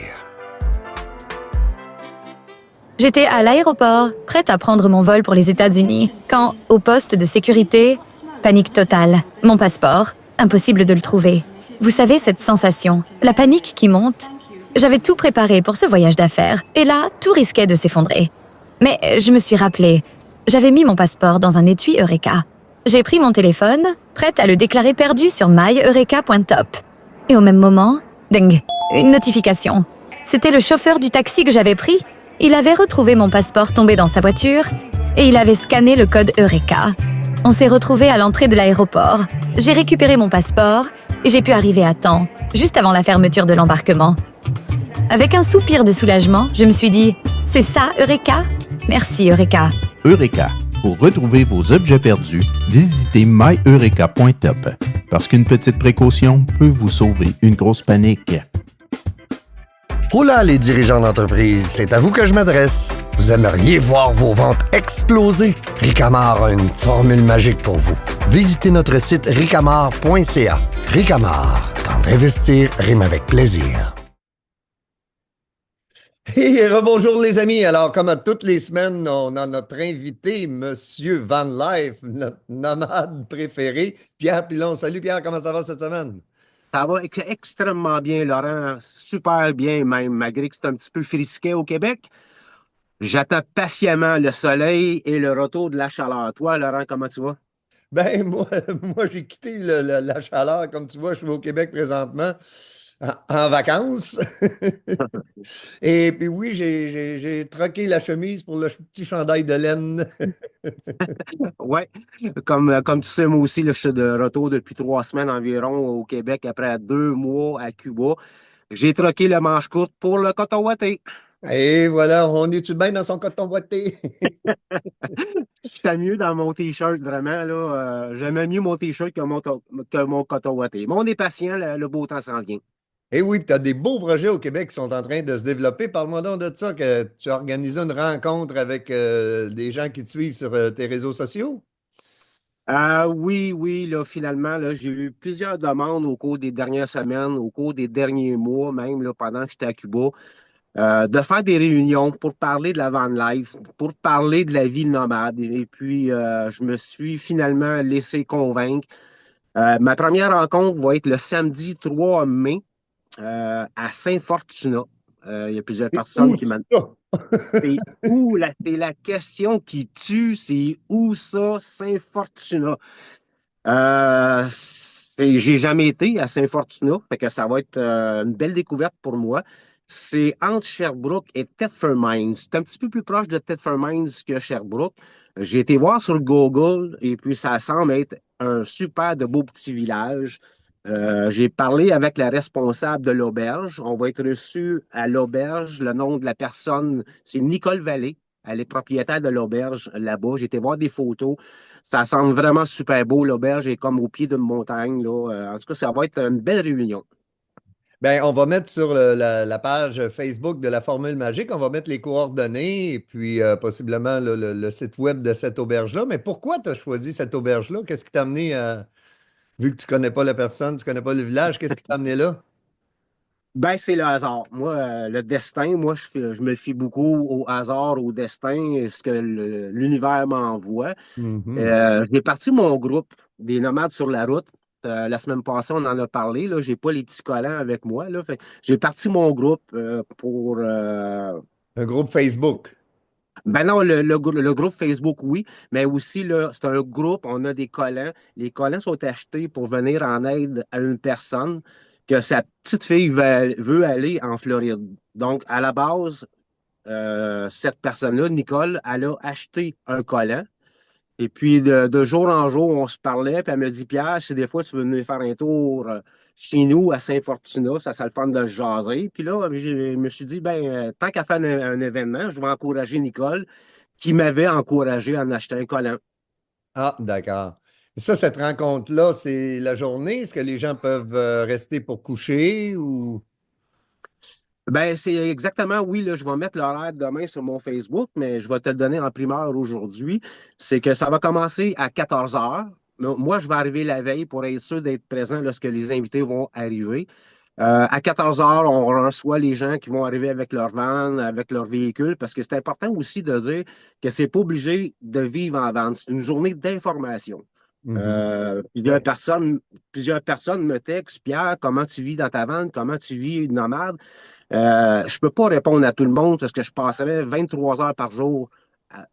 J'étais à l'aéroport, prête à prendre mon vol pour les États-Unis, quand, au poste de sécurité, panique totale. Mon passeport, impossible de le trouver. Vous savez, cette sensation, la panique qui monte. J'avais tout préparé pour ce voyage d'affaires, et là, tout risquait de s'effondrer. Mais je me suis rappelé, j'avais mis mon passeport dans un étui Eureka. J'ai pris mon téléphone, prête à le déclarer perdu sur myeureka.top. Et au même moment, ding, une notification. C'était le chauffeur du taxi que j'avais pris. Il avait retrouvé mon passeport tombé dans sa voiture et il avait scanné le code Eureka. On s'est retrouvés à l'entrée de l'aéroport. J'ai récupéré mon passeport et j'ai pu arriver à temps, juste avant la fermeture de l'embarquement. Avec un soupir de soulagement, je me suis dit « C'est ça, Eureka? Merci, Eureka. » Eureka. Pour retrouver vos objets perdus, visitez myeureka.top. Parce qu'une petite précaution peut vous sauver une grosse panique. Hola les dirigeants d'entreprise, c'est à vous que je m'adresse. Vous aimeriez voir vos ventes exploser? Ricamar a une formule magique pour vous. Visitez notre site ricamar.ca. Ricamar, quand investir rime avec plaisir. Et rebonjour les amis. Alors, comme à toutes les semaines, on a notre invité, Monsieur Van Life, notre nomade préféré, Pierre Pilon. Salut Pierre, comment ça va cette semaine? Ça va extrêmement bien, Laurent. Super bien, même, malgré que c'est un petit peu frisquet au Québec. J'attends patiemment le soleil et le retour de la chaleur. Toi, Laurent, comment tu vas? Ben, moi j'ai quitté la chaleur. Comme tu vois, je suis au Québec présentement en vacances. Et puis oui, j'ai troqué la chemise pour le petit chandail de laine. Oui, comme tu sais, moi aussi, là, je suis de retour depuis 3 semaines environ au Québec après 2 mois à Cuba. J'ai troqué le manche courte pour le coton ouaté. Et voilà, on est-tu bien dans son coton ouaté? J'étais mieux dans mon T-shirt, vraiment. Là, j'aimais mieux mon T-shirt que mon coton ouaté. Mais on est patient, le beau temps s'en vient. Eh oui, tu as des beaux projets au Québec qui sont en train de se développer. Parle-moi donc de ça, que tu as organisé une rencontre avec des gens qui te suivent sur tes réseaux sociaux. Oui, là, finalement, là, j'ai eu plusieurs demandes au cours des dernières semaines, au cours des derniers mois, même là, pendant que j'étais à Cuba, de faire des réunions pour parler de la van life, pour parler de la vie nomade. Et puis, je me suis finalement laissé convaincre. Ma première rencontre va être le samedi 3 mai à Saint-Fortuna. Il y a plusieurs personnes Où qui m'ont... ça? C'est c'est la question qui tue, c'est où ça, Saint-Fortuna? J'ai jamais été à Saint-Fortuna, fait que ça va être une belle découverte pour moi. C'est entre Sherbrooke et Thetford Mines. C'est un petit peu plus proche de Thetford Mines que Sherbrooke. J'ai été voir sur Google et puis ça semble être un super de beau petit village. J'ai parlé avec la responsable de l'auberge. On va être reçu à l'auberge. Le nom de la personne, c'est Nicole Vallée. Elle est propriétaire de l'auberge là-bas. J'ai été voir des photos. Ça semble vraiment super beau. L'auberge est comme au pied d'une montagne, là. En tout cas, ça va être une belle réunion. Ben, on va mettre sur la page Facebook de la Formule Magique, on va mettre les coordonnées et puis possiblement le site web de cette auberge-là. Mais pourquoi tu as choisi cette auberge-là? Qu'est-ce qui t'a amené à, vu que tu connais pas la personne, tu connais pas le village, qu'est-ce qui t'a amené là? Ben, c'est le hasard. Moi, le destin, moi, je me fie beaucoup au hasard, au destin, ce que l'univers m'envoie. Mhm. J'ai parti mon groupe des nomades sur la route. La semaine passée, on en a parlé. Là, j'ai pas les petits collants avec moi. Là, fait, j'ai parti mon groupe pour. Un groupe Facebook. Ben non, le groupe Facebook, oui, mais aussi, là, c'est un groupe, on a des collants. Les collants sont achetés pour venir en aide à une personne que sa petite fille veut aller en Floride. Donc, à la base, cette personne-là, Nicole, elle a acheté un collant. Et puis, de jour en jour, on se parlait, puis elle me dit, Pierre, si des fois tu veux venir faire un tour chez nous à Saint-Fortuna, ça le fun de se jaser. Puis là, je me suis dit, ben, tant qu'à faire un événement, je vais encourager Nicole, qui m'avait encouragé à en acheter un collant. Ah, d'accord. Ça, cette rencontre-là, c'est la journée? Est-ce que les gens peuvent rester pour coucher ou... Ben, c'est exactement, oui, là, je vais mettre l'horaire demain sur mon Facebook, mais je vais te le donner en primeur aujourd'hui. C'est que ça va commencer à 14 heures. Moi, je vais arriver la veille pour être sûr d'être présent lorsque les invités vont arriver. À 14 heures, on reçoit les gens qui vont arriver avec leur van, avec leur véhicule, parce que c'est important aussi de dire que c'est pas obligé de vivre en van. C'est une journée d'information. Mhm. Plusieurs personnes me textent, Pierre, comment tu vis dans ta van, comment tu vis nomade. Je ne peux pas répondre à tout le monde parce que je passerais 23 heures par jour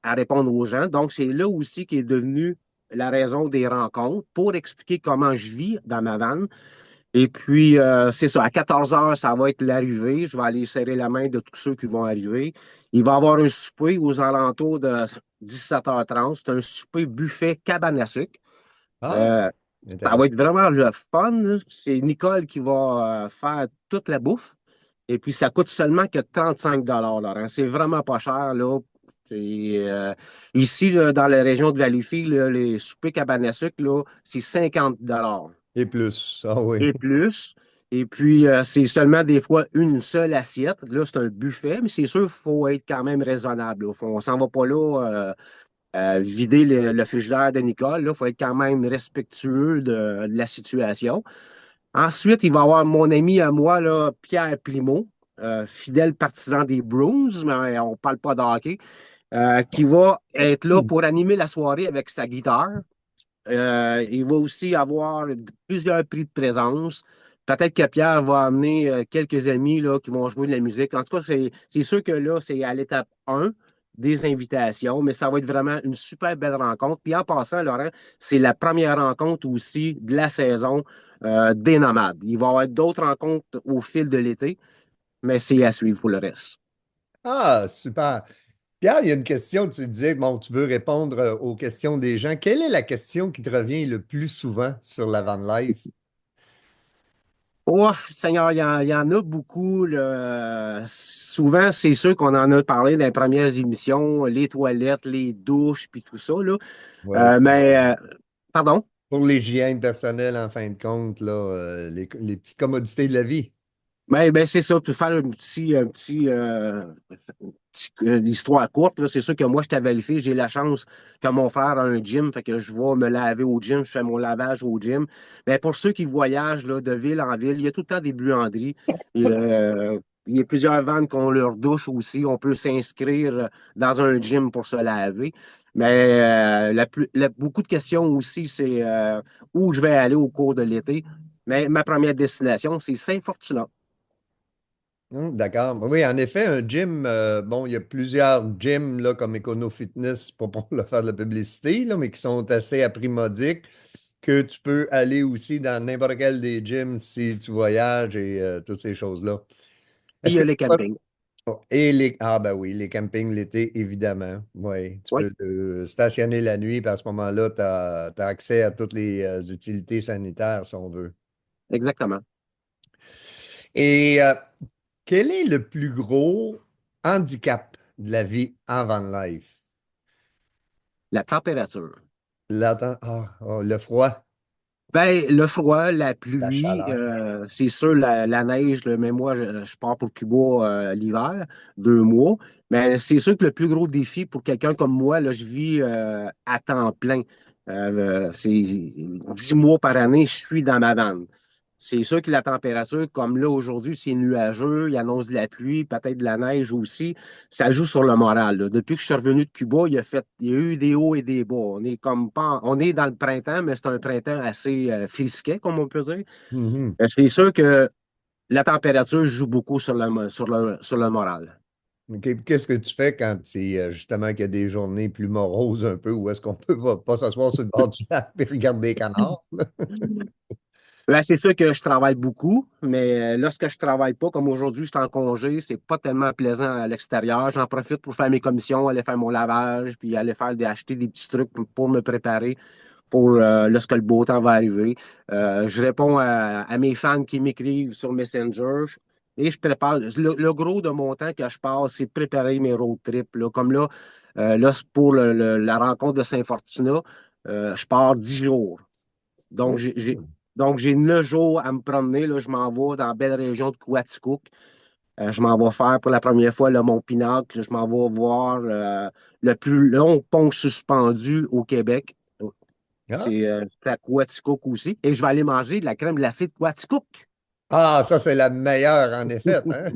à répondre aux gens. Donc, c'est là aussi qu'est devenu la raison des rencontres pour expliquer comment je vis dans ma vanne. Et puis, c'est ça, à 14 heures, ça va être l'arrivée. Je vais aller serrer la main de tous ceux qui vont arriver. Il va y avoir un souper aux alentours de 17h30. C'est un souper buffet cabane à sucre. Ah, Euh, Ça intéressant. va être vraiment le fun, là. C'est Nicole qui va faire toute la bouffe. Et puis, ça coûte seulement que 35 Laurent. C'est vraiment pas cher, là. Ici, là, dans la région de Valleyfield, là, les soupers cabane à sucre, là, c'est 50 Et plus. Ah oui. et plus. Et puis, c'est seulement des fois une seule assiette. Là, c'est un buffet, mais c'est sûr qu'il faut être quand même raisonnable. Là. On s'en va pas là vider le frigidaire de Nicole. Il faut être quand même respectueux de la situation. Ensuite, il va y avoir mon ami à moi, là, Pierre Primo, fidèle partisan des Bruins, mais on ne parle pas de hockey, qui va être là pour animer la soirée avec sa guitare. Il va aussi avoir plusieurs prix de présence. Peut-être que Pierre va amener quelques amis là, qui vont jouer de la musique. En tout cas, c'est sûr que là, c'est à l'étape 1 des invitations, mais ça va être vraiment une super belle rencontre. Puis en passant, Laurent, c'est la première rencontre aussi de la saison des Nomades. Il va y avoir d'autres rencontres au fil de l'été, mais c'est à suivre pour le reste. Ah, super. Pierre, il y a une question, tu disais, bon, tu veux répondre aux questions des gens. Quelle est la question qui te revient le plus souvent sur la van life? Oh, Seigneur, il y en a beaucoup, là. Souvent, c'est sûr qu'on en a parlé dans les premières émissions, les toilettes, les douches, puis tout ça, là. Oui. Pardon? Pour l'hygiène personnelle, en fin de compte, là, les petites commodités de la vie. Ben, c'est ça, pour faire l'histoire courte, là, c'est sûr que moi, je t'avais le fait, j'ai la chance que mon frère a un gym, fait que je vais me laver au gym, je fais mon lavage au gym. Mais pour ceux qui voyagent là, de ville en ville, il y a tout le temps des buanderies. Il y a plusieurs vannes qui ont leur douche aussi. On peut s'inscrire dans un gym pour se laver. Mais beaucoup de questions aussi, c'est où je vais aller au cours de l'été. Mais ma première destination, c'est Saint-Fortunat. D'accord. Oui, en effet, un gym, bon, il y a plusieurs gyms là, comme Econo Fitness, pas pour leur faire de la publicité, là, mais qui sont assez apprimodiques, que tu peux aller aussi dans n'importe quel des gyms si tu voyages et toutes ces choses-là. Puis il Est-ce y a que les c'est pas... campings. Oh, ah ben oui, les campings l'été, évidemment. Oui, tu Oui, peux stationner la nuit, puis à ce moment-là, tu as accès à toutes les utilités sanitaires, si on veut. exactement. Et quel est le plus gros handicap de la vie en van life? La température. Le froid, Ben, le froid, la la pluie, chaleur. c'est sûr, la neige, là, mais moi, je pars pour Cuba l'hiver, 2 mois. Mais c'est sûr que le plus gros défi pour quelqu'un comme moi, là, je vis à temps plein. C'est 10 mois par année, je suis dans ma vanne. C'est sûr que la température, comme là aujourd'hui, c'est nuageux, il annonce de la pluie, peut-être de la neige aussi. Ça joue sur le moral, là. Depuis que je suis revenu de Cuba, il y a eu des hauts et des bas. On est comme pas, on est dans le printemps, mais c'est un printemps assez frisquet, comme on peut dire. Mhm. C'est sûr que la température joue beaucoup sur le moral. OK. Qu'est-ce que tu fais quand c'est justement qu'il y a des journées plus moroses un peu, où est-ce qu'on peut pas s'asseoir sur le bord du lac et regarder des canards? Ben, c'est sûr que je travaille beaucoup, mais lorsque je travaille pas, comme aujourd'hui, je suis en congé, c'est pas tellement plaisant à l'extérieur. J'en profite pour faire mes commissions, aller faire mon lavage, puis aller acheter des petits trucs pour me préparer pour lorsque le beau temps va arriver. Je réponds à mes fans qui m'écrivent sur Messenger et je prépare. Le gros de mon temps que je passe, c'est de préparer mes road trips. Là. Comme là, c'est pour la rencontre de Saint-Fortuna, je pars 10 jours. Donc, Oh. j'ai 9 jours à me promener. Là, je m'en vais dans la belle région de Coaticook. Je m'en vais faire pour la première fois le Mont Pinacle. Je m'en vais voir le plus long pont suspendu au Québec. Ah, C'est à Coaticook aussi. Et je vais aller manger de la crème glacée de Coaticook. Ah, ça, c'est la meilleure, en effet, hein?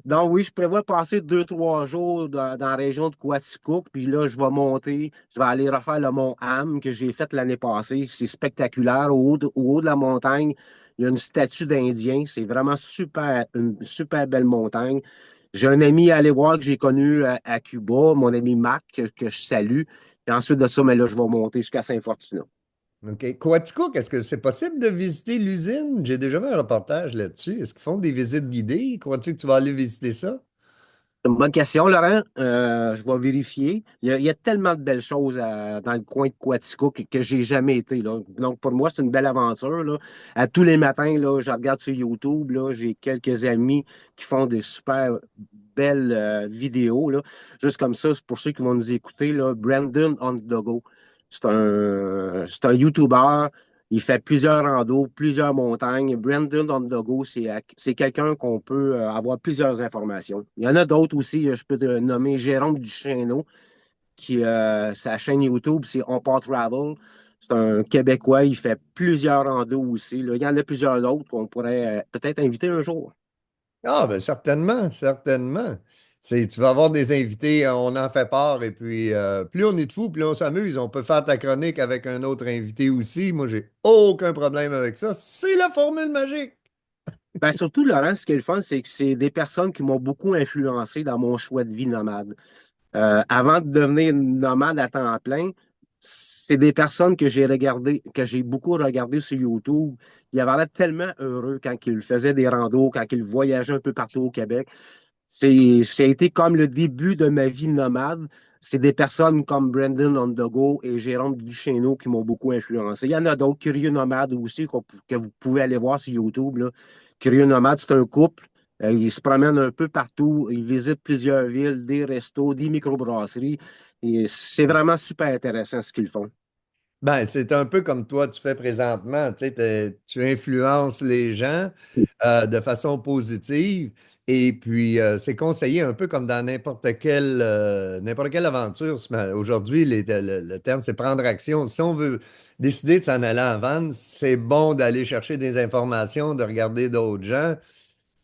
Donc, oui, je prévois passer 2, 3 jours dans la région de Coaticook. Puis là, je vais monter, je vais aller refaire le mont Ham que j'ai fait l'année passée. C'est spectaculaire. Au haut de la montagne, il y a une statue d'Indien. C'est vraiment super, une super belle montagne. J'ai un ami à aller voir que j'ai connu à Cuba, mon ami Marc, que je salue, Et ensuite de ça, mais là, je vais monter jusqu'à Saint-Fortuna. OK. Quaticook, est-ce que c'est possible de visiter l'usine? J'ai déjà vu un reportage là-dessus. Est-ce qu'ils font des visites guidées? Crois-tu que tu vas aller visiter ça? C'est une bonne question, Laurent. Je vais vérifier. Il y a tellement de belles choses dans le coin de Quatico que j'ai jamais été, là. Donc, pour moi, c'est une belle aventure, là. À tous les matins, là, je regarde sur YouTube, là, j'ai quelques amis qui font des super belles vidéos, là. Juste comme ça, c'est pour ceux qui vont nous écouter, là, Brandon on the go. C'est un YouTuber. Il fait plusieurs randos, plusieurs montagnes. Brandon on the go, c'est quelqu'un qu'on peut avoir plusieurs informations. Il y en a d'autres aussi. Je peux te nommer Jérôme Duchesneau, qui sa chaîne YouTube, c'est On Part Travel. C'est un Québécois. Il fait plusieurs randos aussi, là. Il y en a plusieurs autres qu'on pourrait peut-être inviter un jour. Ah, ben certainement, certainement. Tu vas avoir des invités, on en fait part, et puis plus on est de fous, plus on s'amuse. On peut faire ta chronique avec un autre invité aussi. Moi, j'ai aucun problème avec ça. C'est la formule magique. Ben, surtout, Laurent, ce qui est le fun, c'est que c'est des personnes qui m'ont beaucoup influencé dans mon choix de vie nomade. Avant de devenir nomade à temps plein, c'est des personnes que j'ai regardé, que j'ai beaucoup regardé sur YouTube. Ils avaient l'air tellement heureux quand ils faisaient des randos, quand ils voyageaient un peu partout au Québec. Ça a été comme le début de ma vie nomade. C'est des personnes comme Brandon Ondogo et Jérôme Duchesneau qui m'ont beaucoup influencé. Il y en a d'autres, Curieux Nomades aussi, que vous pouvez aller voir sur YouTube, là. Curieux Nomades, c'est un couple. Ils se promènent un peu partout. Ils visitent plusieurs villes, des restos, des microbrasseries. Et c'est vraiment super intéressant ce qu'ils font. Ben, c'est un peu comme toi, tu fais présentement. Tu sais, tu influences les gens de façon positive. Et puis, c'est conseillé un peu comme dans n'importe quelle aventure. Aujourd'hui, le terme, c'est prendre action. Si on veut décider de s'en aller en van, c'est bon d'aller chercher des informations, de regarder d'autres gens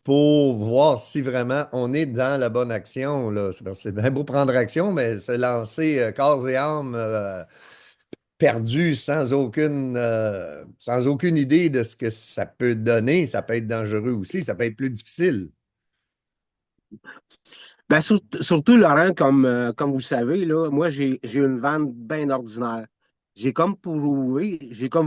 pour voir si vraiment on est dans la bonne action, là. C'est parce que c'est bien beau prendre action, mais se lancer corps et âme perdu sans aucune idée de ce que ça peut donner, ça peut être dangereux aussi, ça peut être plus difficile. Ben, surtout, Laurent, comme vous le savez, là, moi, j'ai une vanne bien ordinaire. J'ai comme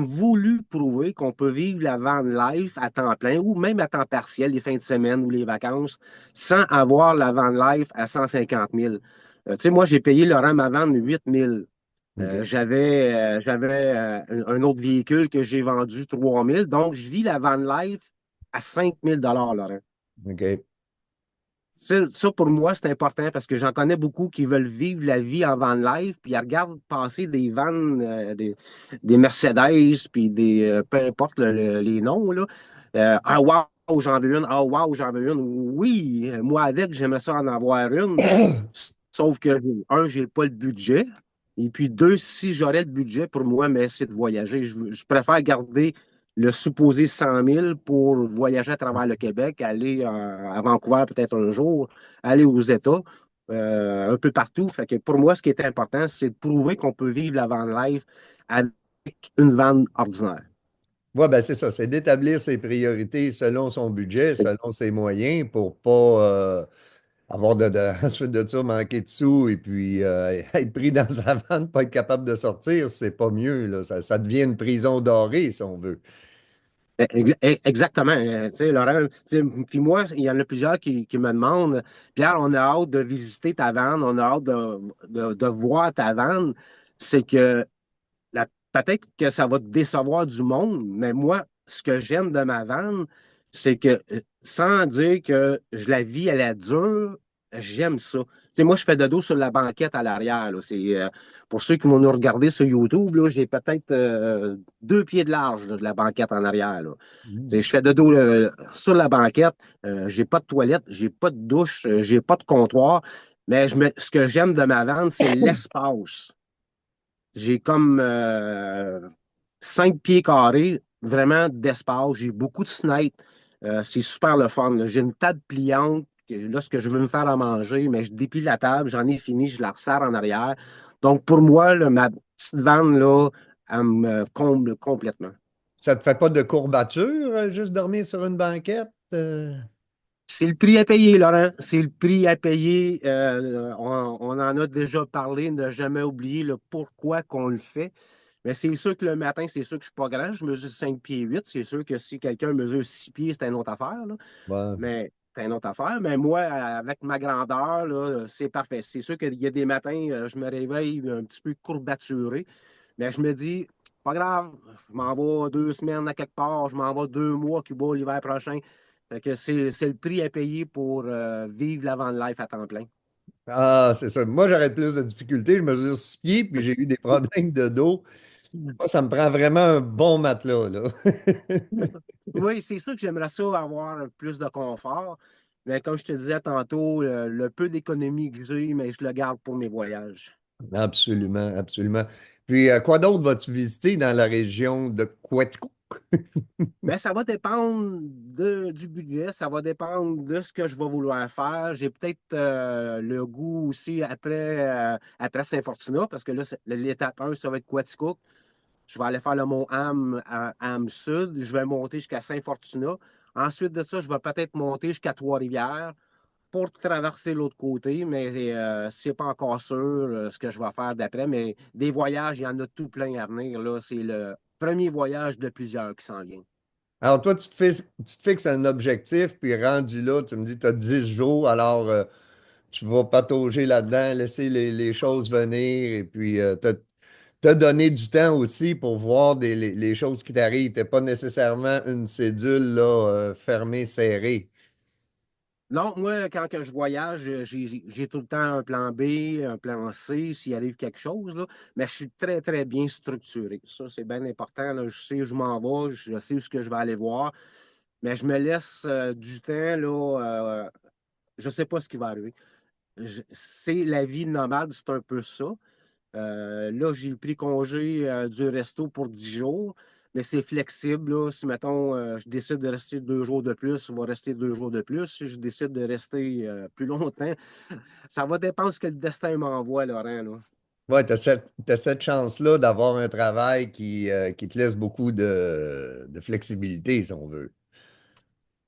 voulu prouver qu'on peut vivre la van life à temps plein ou même à temps partiel, les fins de semaine ou les vacances, sans avoir la van life à 150 000. Tu sais, moi, j'ai payé, Laurent, ma vanne 8 000. OK. J'avais un autre véhicule que j'ai vendu 3 000. Donc, je vis la van life à 5 000 Laurent. OK. Ça, pour moi, c'est important parce que j'en connais beaucoup qui veulent vivre la vie en van life, puis ils regardent passer des vannes, des Mercedes, puis peu importe les noms, là. Ah, wow, j'en veux une. Ah, wow, j'en veux une. Oui, moi, avec, j'aimerais ça en avoir une. Sauf que, un, j'ai pas le budget. Et puis, deux, si j'aurais le budget pour moi, mais c'est de voyager. Je préfère garder le supposé 100 000 pour voyager à travers le Québec, aller à Vancouver peut-être un jour, aller aux États, un peu partout. Fait que pour moi, ce qui est important, c'est de prouver qu'on peut vivre la van life avec une van ordinaire. Ouais, ben c'est ça, c'est d'établir ses priorités selon son budget, selon ses moyens pour pas avoir ensuite de ça manquer de sous et puis être pris dans sa vanne, pas être capable de sortir, c'est pas mieux, là. Ça devient une prison dorée, si on veut. Exactement. Tu sais, Laurent, tu sais, puis moi, il y en a plusieurs qui me demandent, Pierre, on a hâte de visiter ta vanne, on a hâte de voir ta vanne. C'est que peut-être que ça va te décevoir du monde, mais moi, ce que j'aime de ma vanne, c'est que sans dire que je la vis à la dure, j'aime ça. Tu sais, moi, je fais de dos sur la banquette à l'arrière, là. Pour ceux qui vont nous regarder sur YouTube, là, j'ai peut-être 2 pieds de large là, de la banquette en arrière, là. Tu sais, je fais de dos sur la banquette. J'ai pas de toilette, j'ai pas de douche, j'ai pas de comptoir. Mais ce que j'aime de ma vanne, c'est l'espace. J'ai comme 5 pieds carrés, vraiment d'espace. J'ai beaucoup de fenêtres. C'est super le fun, là. J'ai une table pliante. Lorsque je veux me faire à manger, mais je déplie la table, j'en ai fini, je la resserre en arrière. Donc, pour moi, là, ma petite vanne, là, elle me comble complètement. Ça te fait pas de courbature, juste dormir sur une banquette? C'est le prix à payer, Laurent. C'est le prix à payer. On en a déjà parlé, ne jamais oublier le pourquoi qu'on le fait. Mais c'est sûr que le matin, c'est sûr que je suis pas grand. Je mesure 5 pieds 8. C'est sûr que si quelqu'un mesure 6 pieds, c'est une autre affaire, là. Ouais. Mais c'est une autre affaire. Mais moi, avec ma grandeur, là, c'est parfait. C'est sûr qu'il y a des matins, je me réveille un petit peu courbaturé. Mais je me dis, pas grave, je m'en vais 2 semaines à quelque part, je m'en vais 2 mois Cuba l'hiver prochain. Fait que c'est le prix à payer pour vivre la van life à temps plein. Ah, c'est ça. Moi, j'aurais plus de difficultés. Je mesure 6 pieds, puis j'ai eu des problèmes de dos. Moi, ça me prend vraiment un bon matelas, là. Oui, c'est sûr que j'aimerais ça avoir plus de confort. Mais comme je te disais tantôt, le peu d'économie que j'ai, mais je le garde pour mes voyages. Absolument, absolument. Puis, quoi d'autre vas-tu visiter dans la région de Quetzalcoatl? Mais ça va dépendre du budget, ça va dépendre de ce que je vais vouloir faire. J'ai peut-être le goût aussi après Saint-Fortuna, parce que là, l'étape 1, ça va être Quaticook. Je vais aller faire le mont Ham à Ham Sud. Je vais monter jusqu'à Saint-Fortuna. Ensuite de ça, je vais peut-être monter jusqu'à Trois-Rivières pour traverser l'autre côté, mais c'est pas encore sûr ce que je vais faire d'après. Mais des voyages, il y en a tout plein à venir. Là, c'est le premier voyage de plusieurs qui s'en vient. Alors, toi, tu te fixes un objectif, puis rendu là, tu me dis, tu as 10 jours, alors tu vas patauger là-dedans, laisser les choses venir, et puis te donner du temps aussi pour voir les choses qui t'arrivent. Tu pas nécessairement une cédule là, fermée, serrée. Non, moi, quand que je voyage, j'ai tout le temps un plan B, un plan C, s'il arrive quelque chose, là. Mais je suis très, très bien structuré. Ça, c'est bien important, là. Je sais où je m'en vais, je sais où ce que je vais aller voir, mais je me laisse du temps, là. Je ne sais pas ce qui va arriver. C'est la vie nomade, c'est un peu ça. Là, j'ai pris congé du resto pour 10 jours, mais c'est flexible, là. Si, mettons, je décide de rester 2 jours de plus, je vais rester 2 jours de plus. Si je décide de rester plus longtemps, ça va dépendre de ce que le destin m'envoie, Laurent, là. Ouais, tu as cette chance-là d'avoir un travail qui te laisse beaucoup de flexibilité, si on veut.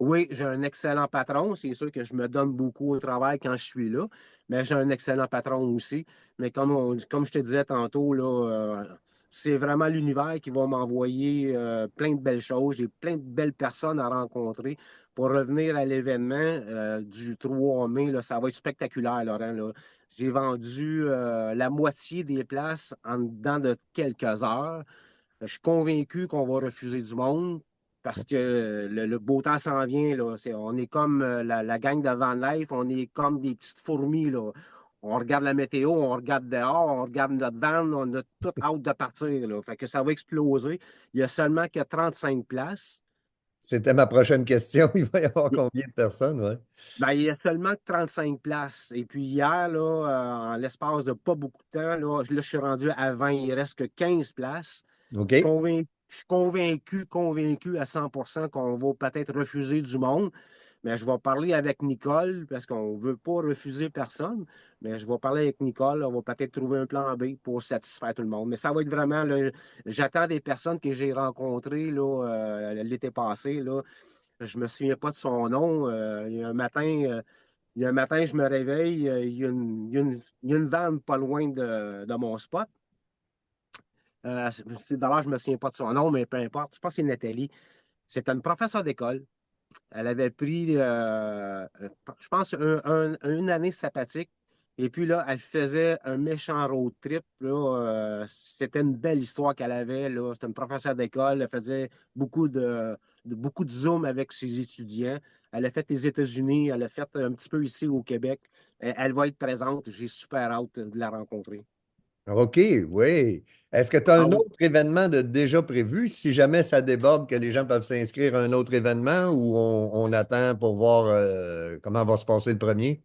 Oui, j'ai un excellent patron. C'est sûr que je me donne beaucoup au travail quand je suis là, mais j'ai un excellent patron aussi. Mais comme je te disais tantôt, là, c'est vraiment l'univers qui va m'envoyer plein de belles choses. J'ai plein de belles personnes à rencontrer. Pour revenir à l'événement du 3 mai, là, ça va être spectaculaire, Laurent, là. J'ai vendu la moitié des places en dedans de quelques heures. Je suis convaincu qu'on va refuser du monde parce que le beau temps s'en vient. Là. On est comme la gang de Van Life, on est comme des petites fourmis. Là. On regarde la météo, on regarde dehors, on regarde notre van, on a tout hâte de partir. Là. Fait que ça va exploser. Il y a seulement que 35 places. C'était ma prochaine question. Il va y avoir combien de personnes, ouais? Ben, il y a seulement que 35 places. Et puis hier, là, en l'espace de pas beaucoup de temps, là, je suis rendu à 20. Il reste que 15 places. OK. Je suis convaincu à 100% qu'on va peut-être refuser du monde. Mais je vais parler avec Nicole parce qu'on ne veut pas refuser personne. Mais je vais parler avec Nicole. On va peut-être trouver un plan B pour satisfaire tout le monde. Mais ça va être vraiment, là, j'attends des personnes que j'ai rencontrées là, l'été passé. Là. Je ne me souviens pas de son nom. Il y a un matin, je me réveille. Il y a une vanne pas loin de mon spot. D'abord, je ne me souviens pas de son nom, mais peu importe. Je pense que c'est Nathalie. C'était une professeure d'école. Elle avait pris, je pense, une année sabbatique. Et puis là, elle faisait un méchant road trip. Là, c'était une belle histoire qu'elle avait. Là. C'était une professeure d'école. Elle faisait beaucoup de Zoom avec ses étudiants. Elle a fait les États-Unis. Elle a fait un petit peu ici au Québec. Elle va être présente. J'ai super hâte de la rencontrer. OK, oui. Est-ce que tu as Ah un oui. autre événement de déjà prévu si jamais ça déborde, que les gens peuvent s'inscrire à un autre événement ou on attend pour voir comment va se passer le premier?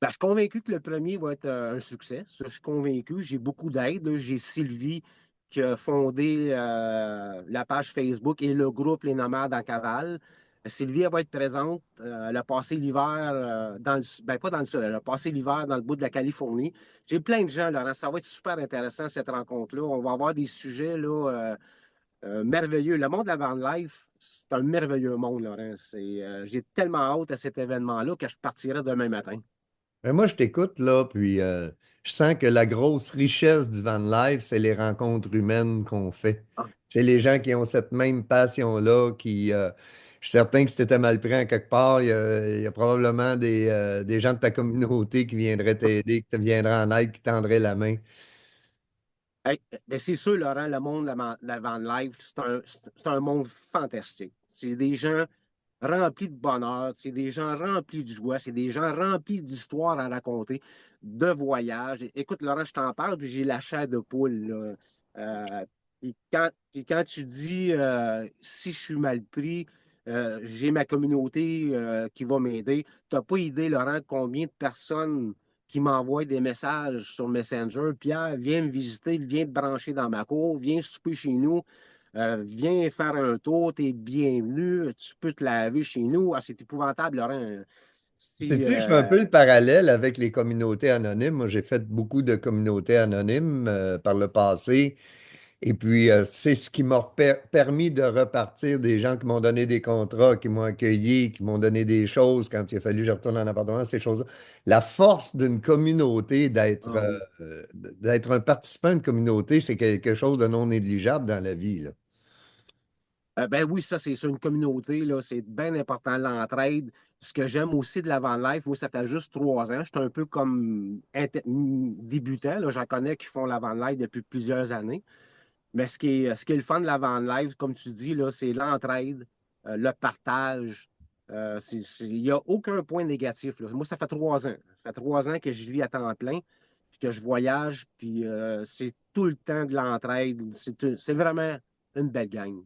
Ben, je suis convaincu que le premier va être un succès. Ça, je suis convaincu. J'ai beaucoup d'aide. J'ai Sylvie qui a fondé la page Facebook et le groupe Les Nomades en cavale. Sylvie, elle va être présente. Elle a passé l'hiver ben, pas dans le sud, elle a passé l'hiver dans le bout de la Californie. J'ai plein de gens, Laurent. Ça va être super intéressant, cette rencontre-là. On va avoir des sujets là, merveilleux. Le monde de la van life, c'est un merveilleux monde, Laurent. J'ai tellement hâte à cet événement-là que je partirai demain matin. Ben, moi, je t'écoute, là, puis je sens que la grosse richesse du van life, c'est les rencontres humaines qu'on fait. Ah, C'est les gens qui ont cette même passion-là, je suis certain que si tu étais mal pris en quelque part, il y a probablement des gens de ta communauté qui viendraient t'aider, qui te viendraient en aide, qui tendraient la main. hey, ben c'est sûr, Laurent, le monde de la van life, c'est un monde fantastique. C'est des gens remplis de bonheur, c'est des gens remplis de joie, c'est des gens remplis d'histoires à raconter, de voyages. Écoute, Laurent, je t'en parle, puis j'ai la chair de poule, là. Puis quand tu dis si je suis mal pris, j'ai ma communauté qui va m'aider, tu n'as pas idée, Laurent, combien de personnes qui m'envoient des messages sur Messenger. Pierre, viens me visiter, viens te brancher dans ma cour, viens souper chez nous. Viens faire un tour, t'es bienvenu, tu peux te laver chez nous. Ah, c'est épouvantable, Laurent. Sais-tu, je fais un peu le parallèle avec les communautés anonymes. Moi, j'ai fait beaucoup de communautés anonymes par le passé. Et puis, c'est ce qui m'a permis de repartir des gens qui m'ont donné des contrats, qui m'ont accueilli, qui m'ont donné des choses quand il a fallu que je retourne en appartement, ces choses-là. La force d'une communauté, Ah oui. d'être un participant d'une communauté, c'est quelque chose de non négligeable dans la vie, là. Ben oui, ça, c'est sur une communauté, là, c'est bien important, l'entraide. Ce que j'aime aussi de la van life, moi, ça fait juste 3 ans. Je suis un peu comme débutant, là. J'en connais qui font la van life depuis plusieurs années. Mais ce qui est le fun de la van life, comme tu dis, là, c'est l'entraide, le partage. Il n'y a aucun point négatif, là. Moi, ça fait 3 ans. Ça fait 3 ans que je vis à temps plein, puis que je voyage, puis c'est tout le temps de l'entraide. C'est vraiment une belle gang.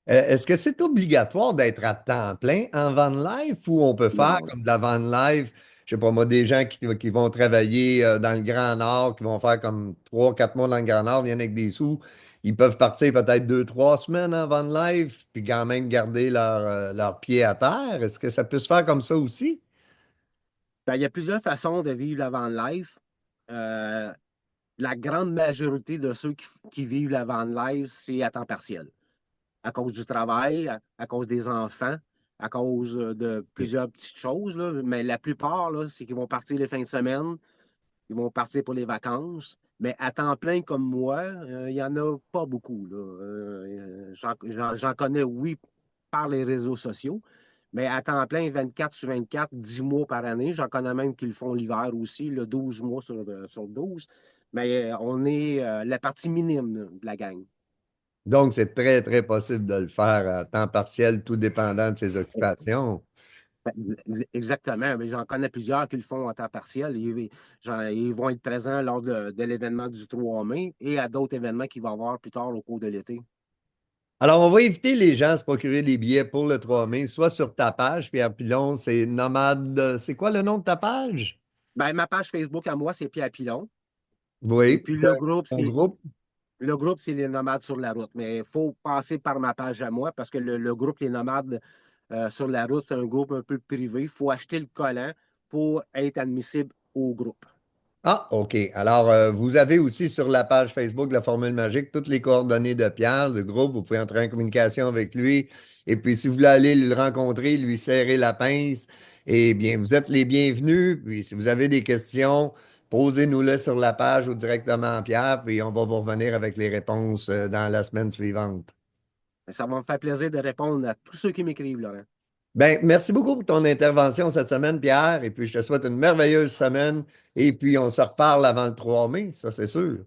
Est-ce que c'est obligatoire d'être à temps plein en van life ou on peut faire Non. comme de la van life, je sais pas moi, des gens qui vont travailler dans le Grand Nord, qui vont faire comme 3, 4 mois dans le Grand Nord, viennent avec des sous, ils peuvent partir peut-être 2, 3 semaines en van life, puis quand même garder leur pied à terre. Est-ce que ça peut se faire comme ça aussi? Ben, il y a plusieurs façons de vivre la van life. Euh, la grande majorité de ceux qui vivent la van life, c'est à temps partiel. À cause du travail, à cause des enfants, à cause de plusieurs petites choses, là. Mais la plupart, là, c'est qu'ils vont partir les fins de semaine, ils vont partir pour les vacances. Mais à temps plein comme moi, il n'y en a pas beaucoup, là. J'en connais, oui, par les réseaux sociaux, mais à temps plein, 24 sur 24, 10 mois par année. J'en connais même qui le font l'hiver aussi, le 12 mois sur 12. Mais on est la partie minime là, de la gang. Donc, c'est très, très possible de le faire à temps partiel, tout dépendant de ses occupations. Exactement, mais j'en connais plusieurs qui le font en temps partiel. Ils vont être présents lors de l'événement du 3 mai et à d'autres événements qu'il va y avoir plus tard au cours de l'été. Alors, on va inviter les gens à se procurer des billets pour le 3 mai, soit sur ta page, Pierre Pilon, c'est Nomade. C'est quoi le nom de ta page? Ben, ma page Facebook à moi, c'est Pierre Pilon. Et Oui, puis ton groupe. le groupe, c'est les Nomades sur la route. Mais il faut passer par ma page à moi parce que le groupe Les Nomades sur la route, c'est un groupe un peu privé. Il faut acheter le collant pour être admissible au groupe. Ah, OK. Alors, vous avez aussi sur la page Facebook de la Formule Magique toutes les coordonnées de Pierre, le groupe. Vous pouvez entrer en communication avec lui. Et puis, si vous voulez aller le rencontrer, lui serrer la pince, eh bien, vous êtes les bienvenus. Puis, si vous avez des questions, posez-nous-les sur la page ou directement à Pierre, puis on va vous revenir avec les réponses dans la semaine suivante. Ça va me faire plaisir de répondre à tous ceux qui m'écrivent, Laurent. Ben, merci beaucoup pour ton intervention cette semaine, Pierre. Et puis, je te souhaite une merveilleuse semaine. Et puis, on se reparle avant le 3 mai, ça, c'est sûr.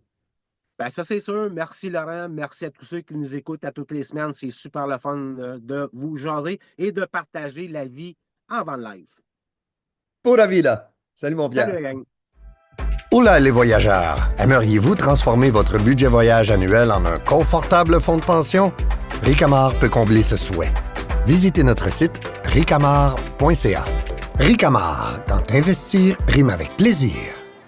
Ben, ça, c'est sûr. Merci, Laurent. Merci à tous ceux qui nous écoutent à toutes les semaines. C'est super le fun de vous jaser et de partager la vie en van life. Pura vida. Salut, mon Pierre. Salut, la gang. Oula les voyageurs, aimeriez-vous transformer votre budget voyage annuel en un confortable fonds de pension? Ricamar peut combler ce souhait. Visitez notre site ricamar.ca. Ricamar, quand investir rime avec plaisir.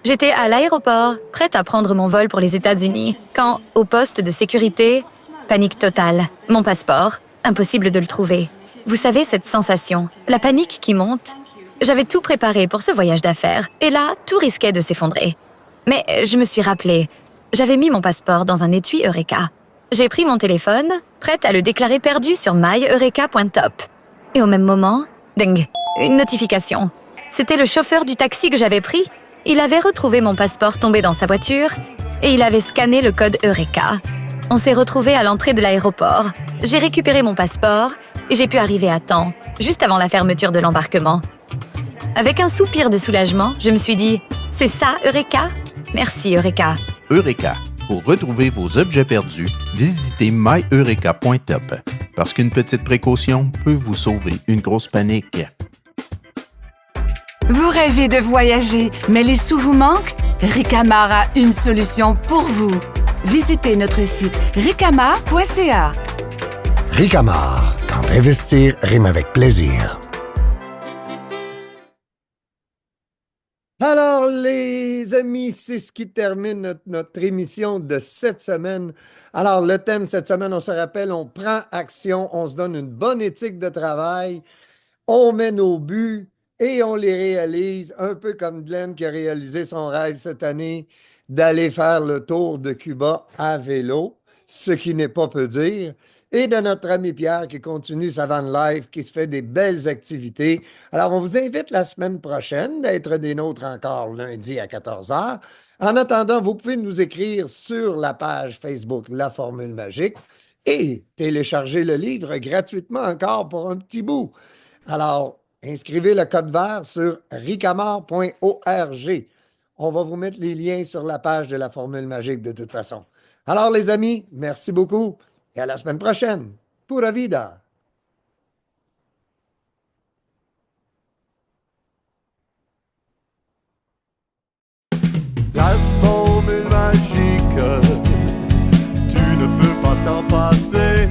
J'étais à l'aéroport, prête à prendre mon vol pour les États-Unis, quand, au poste de sécurité, panique totale. Mon passeport, impossible de le trouver. Vous savez, cette sensation, la panique qui monte. J'avais tout préparé pour ce voyage d'affaires, et là, tout risquait de s'effondrer. Mais je me suis rappelé, j'avais mis mon passeport dans un étui Eureka. J'ai pris mon téléphone, prête à le déclarer perdu sur myeureka.top. Et au même moment, ding, une notification. C'était le chauffeur du taxi que j'avais pris. Il avait retrouvé mon passeport tombé dans sa voiture et il avait scanné le code Eureka. On s'est retrouvés à l'entrée de l'aéroport. J'ai récupéré mon passeport et j'ai pu arriver à temps, juste avant la fermeture de l'embarquement. Avec un soupir de soulagement, je me suis dit « C'est ça, Eureka? Merci, Eureka. » Eureka. Pour retrouver vos objets perdus, visitez myeureka.top. Parce qu'une petite précaution peut vous sauver une grosse panique. Vous rêvez de voyager, mais les sous vous manquent? Ricamar a une solution pour vous. Visitez notre site ricamar.ca. Ricamar, quand investir rime avec plaisir. Alors, les amis, c'est ce qui termine notre émission de cette semaine. Alors, le thème cette semaine, on se rappelle, on prend action, on se donne une bonne éthique de travail, on met nos buts et on les réalise, un peu comme Glenn qui a réalisé son rêve cette année d'aller faire le tour de Cuba à vélo, ce qui n'est pas peu dire. Et de notre ami Pierre qui continue sa van life, qui se fait des belles activités. Alors, on vous invite la semaine prochaine d'être des nôtres encore lundi à 14h. En attendant, vous pouvez nous écrire sur la page Facebook La Formule Magique et télécharger le livre gratuitement encore pour un petit bout. Alors, inscrivez le code vert sur ricamar.org. On va vous mettre les liens sur la page de La Formule Magique de toute façon. Alors, les amis, merci beaucoup. Et à la semaine prochaine. Pura vida! La formule magique, tu ne peux pas t'en passer.